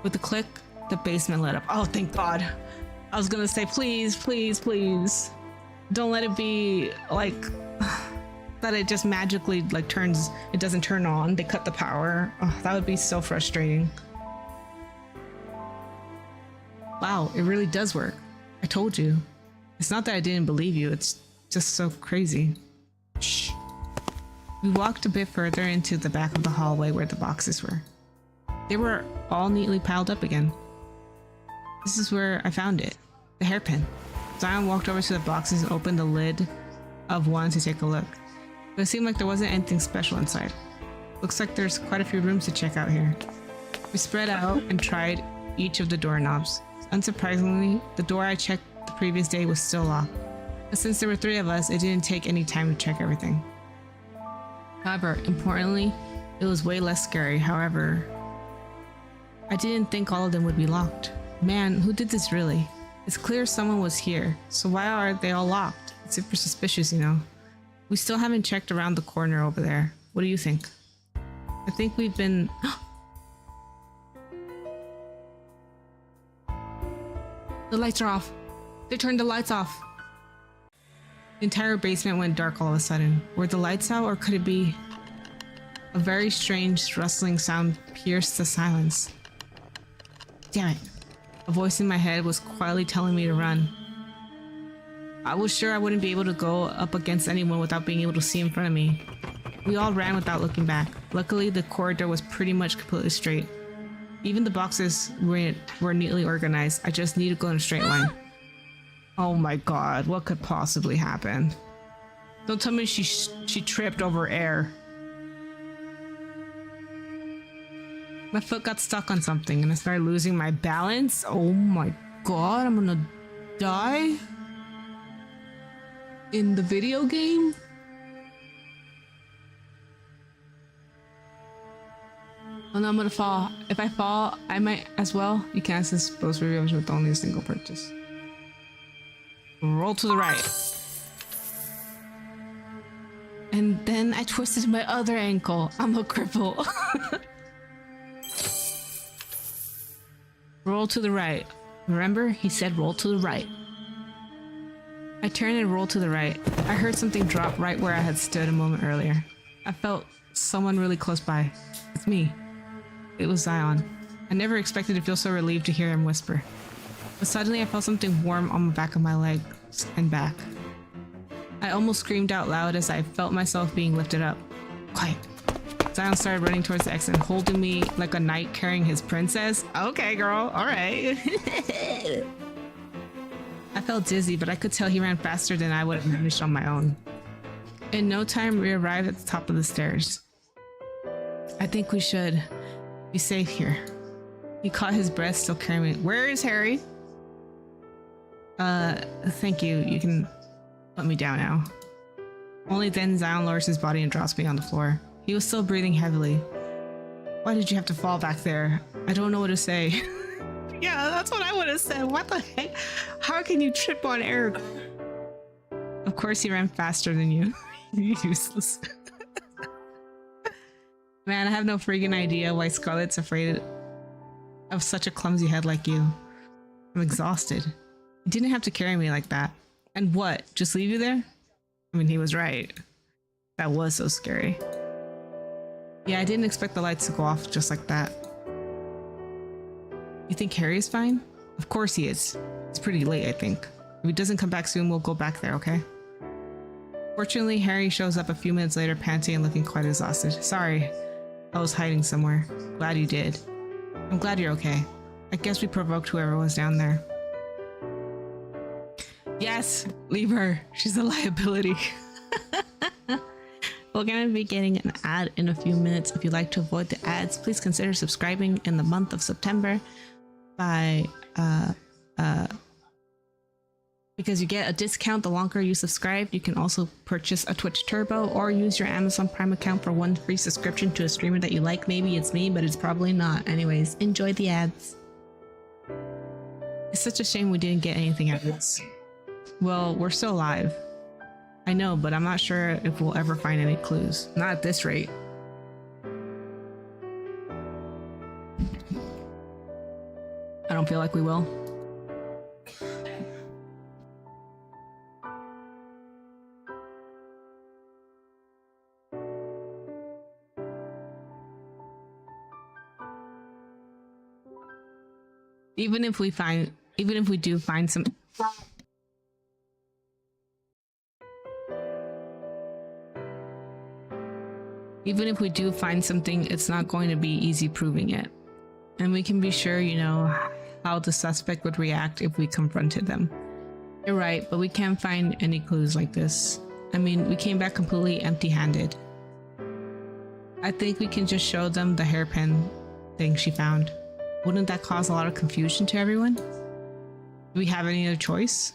With a click, the basement lit up. Oh, thank God. I was gonna say, please, please, please. Don't let it be like that it just magically like turns, it doesn't turn on. They cut the power. Oh, that would be so frustrating. Wow, it really does work. I told you. It's not that I didn't believe you. It's just so crazy. Shh. We walked a bit further into the back of the hallway where the boxes were. They were all neatly piled up again. This is where I found it. The hairpin. Zion walked over to the boxes and opened the lid of one to take a look. But it seemed like there wasn't anything special inside. Looks like there's quite a few rooms to check out here. We spread out and tried each of the doorknobs. Unsurprisingly, the door I checked the previous day was still locked. But since there were 3 of us, it didn't take any time to check everything. However, importantly, it was way less scary. However, I didn't think all of them would be locked. Man, who did this really? It's clear someone was here, so why are they all locked? It's super suspicious, you know. We still haven't checked around the corner over there. What do you think? I think we've been... The lights are off. They turned the lights off. The entire basement went dark all of a sudden. Were the lights out, or could it be... A very strange rustling sound pierced the silence. Damn it. A voice in my head was quietly telling me to run. I was sure I wouldn't be able to go up against anyone without being able to see in front of me. We all ran without looking back. Luckily, the corridor was pretty much completely straight. Even the boxes were neatly organized. I just needed to go in a straight line. Oh my God, what could possibly happen? Don't tell me she tripped over air. My foot got stuck on something and I started losing my balance. Oh my God, I'm gonna die? In the video game? Oh no, I'm gonna fall. If I fall, I might as well. You can access both videos with only a single purchase. Roll to the right. And then I twisted my other ankle. I'm a cripple. Roll to the right. Remember, he said roll to the right. I turned and rolled to the right. I heard something drop right where I had stood a moment earlier. I felt someone really close by. It's me. It was Zion. I never expected to feel so relieved to hear him whisper. But suddenly I felt something warm on the back of my legs and back. I almost screamed out loud as I felt myself being lifted up. Quiet. Zion started running towards the exit, holding me like a knight carrying his princess. Okay, girl. All right. I felt dizzy, but I could tell he ran faster than I would have managed on my own. In no time, we arrived at the top of the stairs. I think we should be safe here. He caught his breath, still carrying me. Where is Harry? Thank you. You can put me down now. Only then Zion lowers his body and drops me on the floor. He was still breathing heavily. Why did you have to fall back there? I don't know what to say. Yeah, that's what I would have said. What the heck? How can you trip on air? Of course he ran faster than you. You're useless. Man, I have no freaking idea why Scarlett's afraid of such a clumsy head like you. I'm exhausted. You didn't have to carry me like that. And what? Just leave you there? I mean, he was right. That was so scary. Yeah, I didn't expect the lights to go off just like that. You think Harry's fine? Of course he is. It's pretty late, I think. If he doesn't come back soon, we'll go back there, okay? Fortunately, Harry shows up a few minutes later, panting and looking quite exhausted. Sorry, I was hiding somewhere. Glad you did. I'm glad you're okay. I guess we provoked whoever was down there. Yes, leave her. She's a liability. We're going to be getting an ad in a few minutes. If you'd like to avoid the ads, please consider subscribing in the month of September by because you get a discount the longer you subscribe. You can also purchase a Twitch Turbo or use your Amazon Prime account for one free subscription to a streamer that you like. Maybe it's me, but it's probably not. Anyways, enjoy the ads. It's such a shame we didn't get anything out of this. Well, we're still alive. I know, but I'm not sure if we'll ever find any clues. Not at this rate. I don't feel like we will. Even if we do find some... Even if we do find something, it's not going to be easy proving it. And we can be sure, you know, how the suspect would react if we confronted them. You're right, but we can't find any clues like this. I mean, we came back completely empty-handed. I think we can just show them the hairpin thing she found. Wouldn't that cause a lot of confusion to everyone? Do we have any other choice?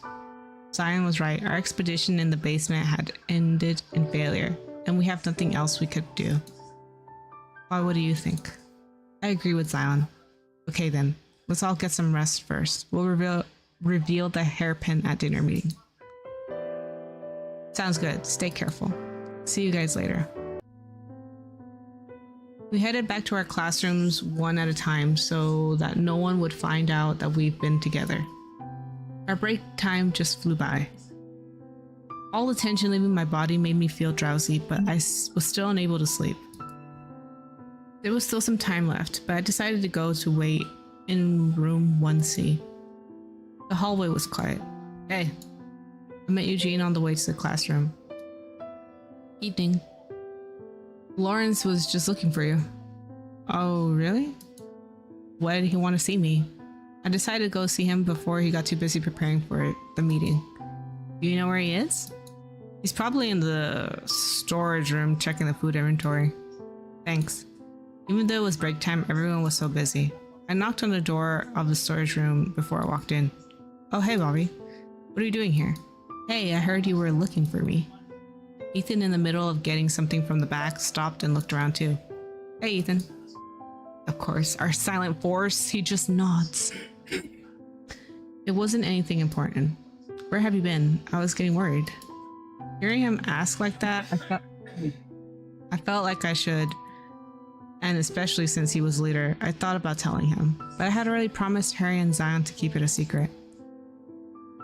Zion was right. Our expedition in the basement had ended in failure, and we have nothing else we could do. Why, what do you think? I agree with Zion. Okay then, let's all get some rest first. We'll reveal the hairpin at dinner meeting. Sounds good. Stay careful. See you guys later. We headed back to our classrooms one at a time so that no one would find out that we've been together. Our break time just flew by. All the tension leaving my body made me feel drowsy, but I was still unable to sleep. There was still some time left, but I decided to go to wait in room 1C. The hallway was quiet. Hey, I met Eugene on the way to the classroom. Evening. Lawrence was just looking for you. Oh, really? Why did he want to see me? I decided to go see him before he got too busy preparing for the meeting. Do you know where he is? He's probably in the storage room checking the food inventory. Thanks. Even though it was break time, everyone was so busy. I knocked on the door of the storage room before I walked in. Oh, hey, Bobby. What are you doing here? Hey, I heard you were looking for me. Ethan, in the middle of getting something from the back, stopped and looked around too. Hey, Ethan. Of course, our silent force. He just nods. It wasn't anything important. Where have you been? I was getting worried. Hearing him ask like that, I felt like I should. And especially since he was leader, I thought about telling him. But I had already promised Harry and Zion to keep it a secret.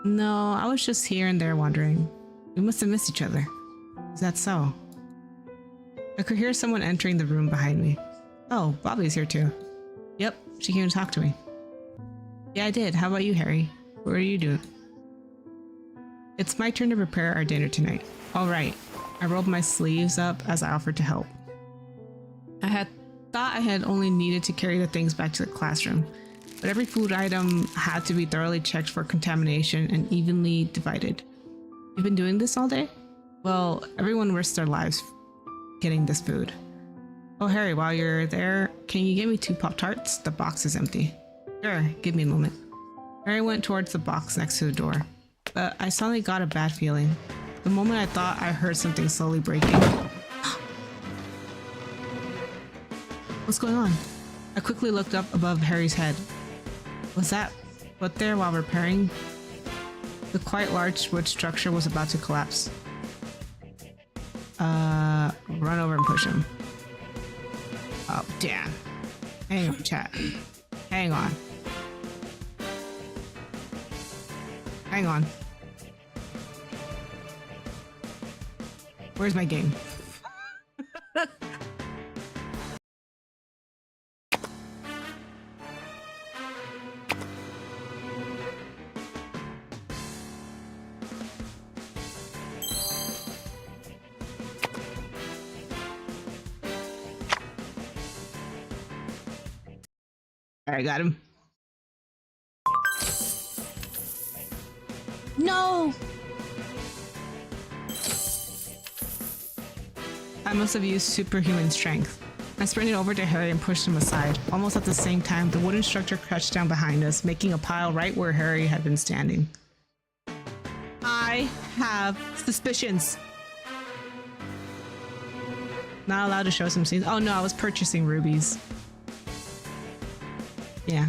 No, I was just here and there wandering. We must have missed each other. Is that so? I could hear someone entering the room behind me. Oh, Bobby's here too. Yep, she came to talk to me. Yeah, I did. How about you, Harry? What are you doing? It's my turn to prepare our dinner tonight. All right. I rolled my sleeves up as I offered to help. I had thought I had only needed to carry the things back to the classroom, but every food item had to be thoroughly checked for contamination and evenly divided. You've been doing this all day? Well, everyone risked their lives getting this food. Oh, Harry, while you're there, can you give me 2 Pop-Tarts? The box is empty. Sure, give me a moment. Harry went towards the box next to the door, but I suddenly got a bad feeling. The moment I thought I heard something slowly breaking. What's going on? I quickly looked up above Harry's head. Was that put there while repairing? The quite large wood structure was about to collapse. Run over and push him. Oh, damn. Hang on, chat. Hang on. Hang on. Where's my game? I got him. No! I must have used superhuman strength. I sprinted over to Harry and pushed him aside. Almost at the same time, the wooden structure crashed down behind us, making a pile right where Harry had been standing. I have suspicions. Not allowed to show some scenes. Oh no, I was purchasing rubies. Yeah,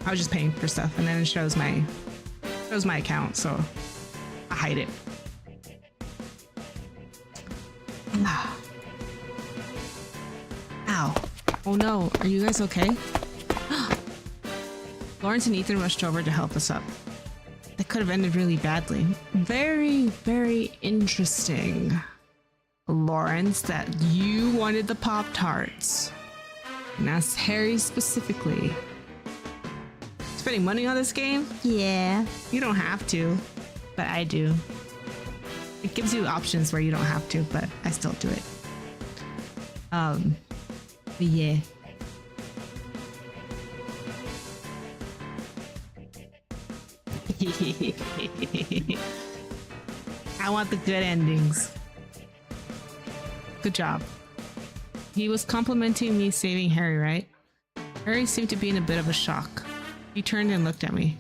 I was just paying for stuff, and then it shows my account, so I hide it. Ow. Oh no, are you guys okay? Lawrence and Ethan rushed over to help us up. That could have ended really badly. Very, very interesting. Lawrence, that you wanted the Pop-Tarts. And that's Harry specifically. Spending money on this game? Yeah. You don't have to, but I do. It gives you options where you don't have to, but I still do it. But yeah. I want the good endings. Good job. He was complimenting me saving Harry, right? Harry seemed to be in a bit of a shock. He turned and looked at me.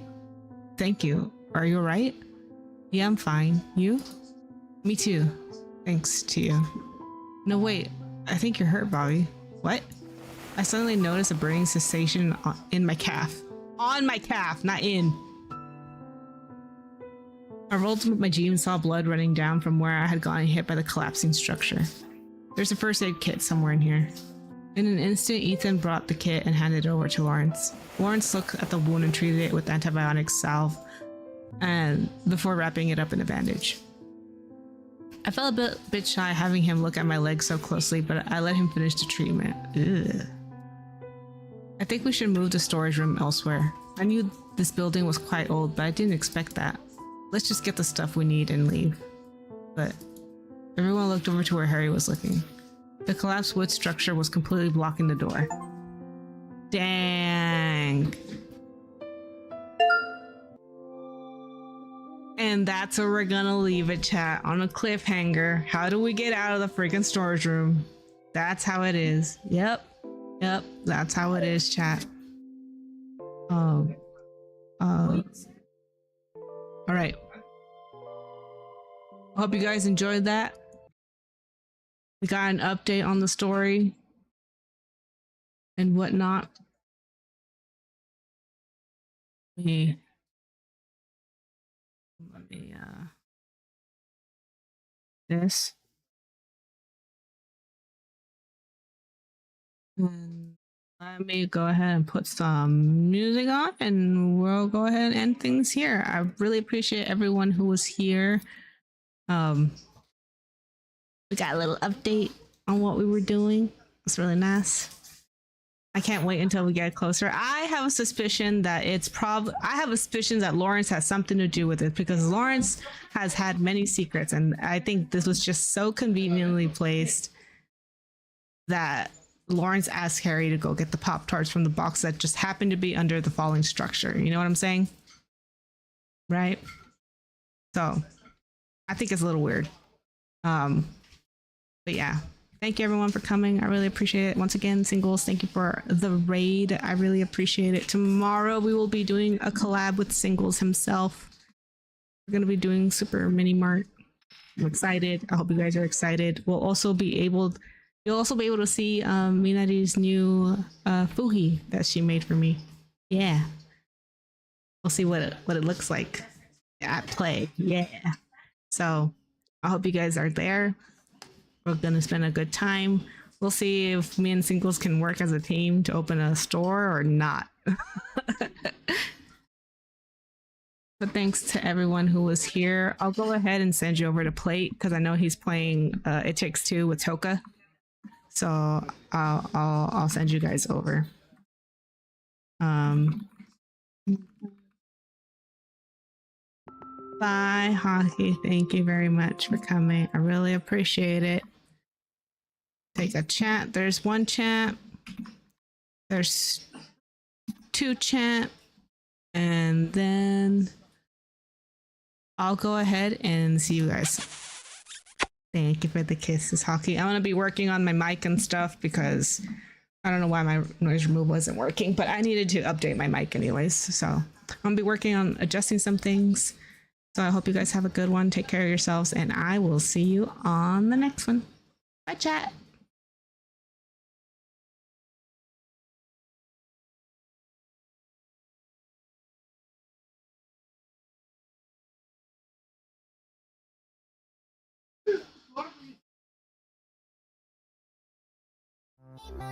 Thank you. Are you alright? Yeah, I'm fine. You? Me too. Thanks to you. No, wait. I think you're hurt, Bobby. What? I suddenly noticed a burning sensation in my calf. On my calf, not in. I rolled to my jeans and saw blood running down from where I had gotten hit by the collapsing structure. There's a first aid kit somewhere in here. In an instant, Ethan brought the kit and handed it over to Lawrence. Lawrence looked at the wound and treated it with antibiotic salve and before wrapping it up in a bandage. I felt a bit shy having him look at my leg so closely, but I let him finish the treatment. Ugh. I think we should move the storage room elsewhere. I knew this building was quite old, but I didn't expect that. Let's just get the stuff we need and leave. But everyone looked over to where Harry was looking. The collapsed wood structure was completely blocking the door. Dang. And that's where we're gonna leave it, chat, on a cliffhanger. How do we get out of the freaking storage room? That's how it is. Yep, that's how it is, chat. All right. I hope you guys enjoyed that. We got an update on the story and whatnot. Let me this. And Let me go ahead and put some music on and we'll go ahead and end things here. I really appreciate everyone who was here. We got a little update on what we were doing. It's really nice. I can't wait until we get closer. I have a suspicion that Lawrence has something to do with it because Lawrence has had many secrets, and I think this was just so conveniently placed that Lawrence asked Harry to go get the Pop-Tarts from the box that just happened to be under the falling structure. You know what I'm saying? Right? So I think it's a little weird. But yeah. Thank you everyone for coming. I really appreciate it. Once again, Singles, thank you for the raid. I really appreciate it. Tomorrow we will be doing a collab with Singles himself. We're going to be doing Super Mini Mart. I'm excited. I hope you guys are excited. You'll also be able to see Minari's new fuhi that she made for me. Yeah. We'll see what it looks like at play. Yeah. So I hope you guys are there. We're gonna spend a good time. We'll see if me and Singles can work as a team to open a store or not. But thanks to everyone who was here. I'll go ahead and send you over to Plate because I know he's playing It Takes Two with Toka. So I'll send you guys over. Bye, Hockey. Thank you very much for coming. I really appreciate it. Take a chat. There's one chat. There's two chat. And then I'll go ahead and see you guys. Thank you for the kisses, Hockey. I'm going to be working on my mic and stuff because I don't know why my noise remove wasn't working, but I needed to update my mic anyways. So I'm going to be working on adjusting some things. So I hope you guys have a good one. Take care of yourselves, and I will see you on the next one. Bye, chat. Mi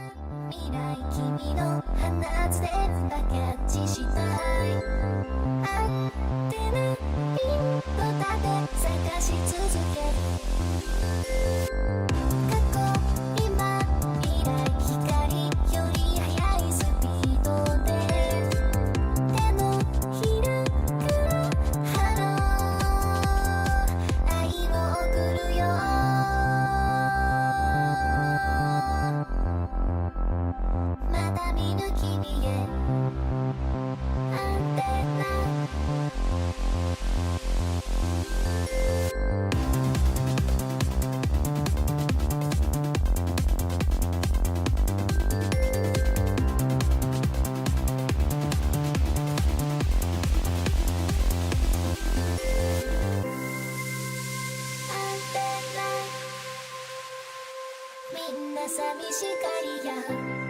な寂しがりや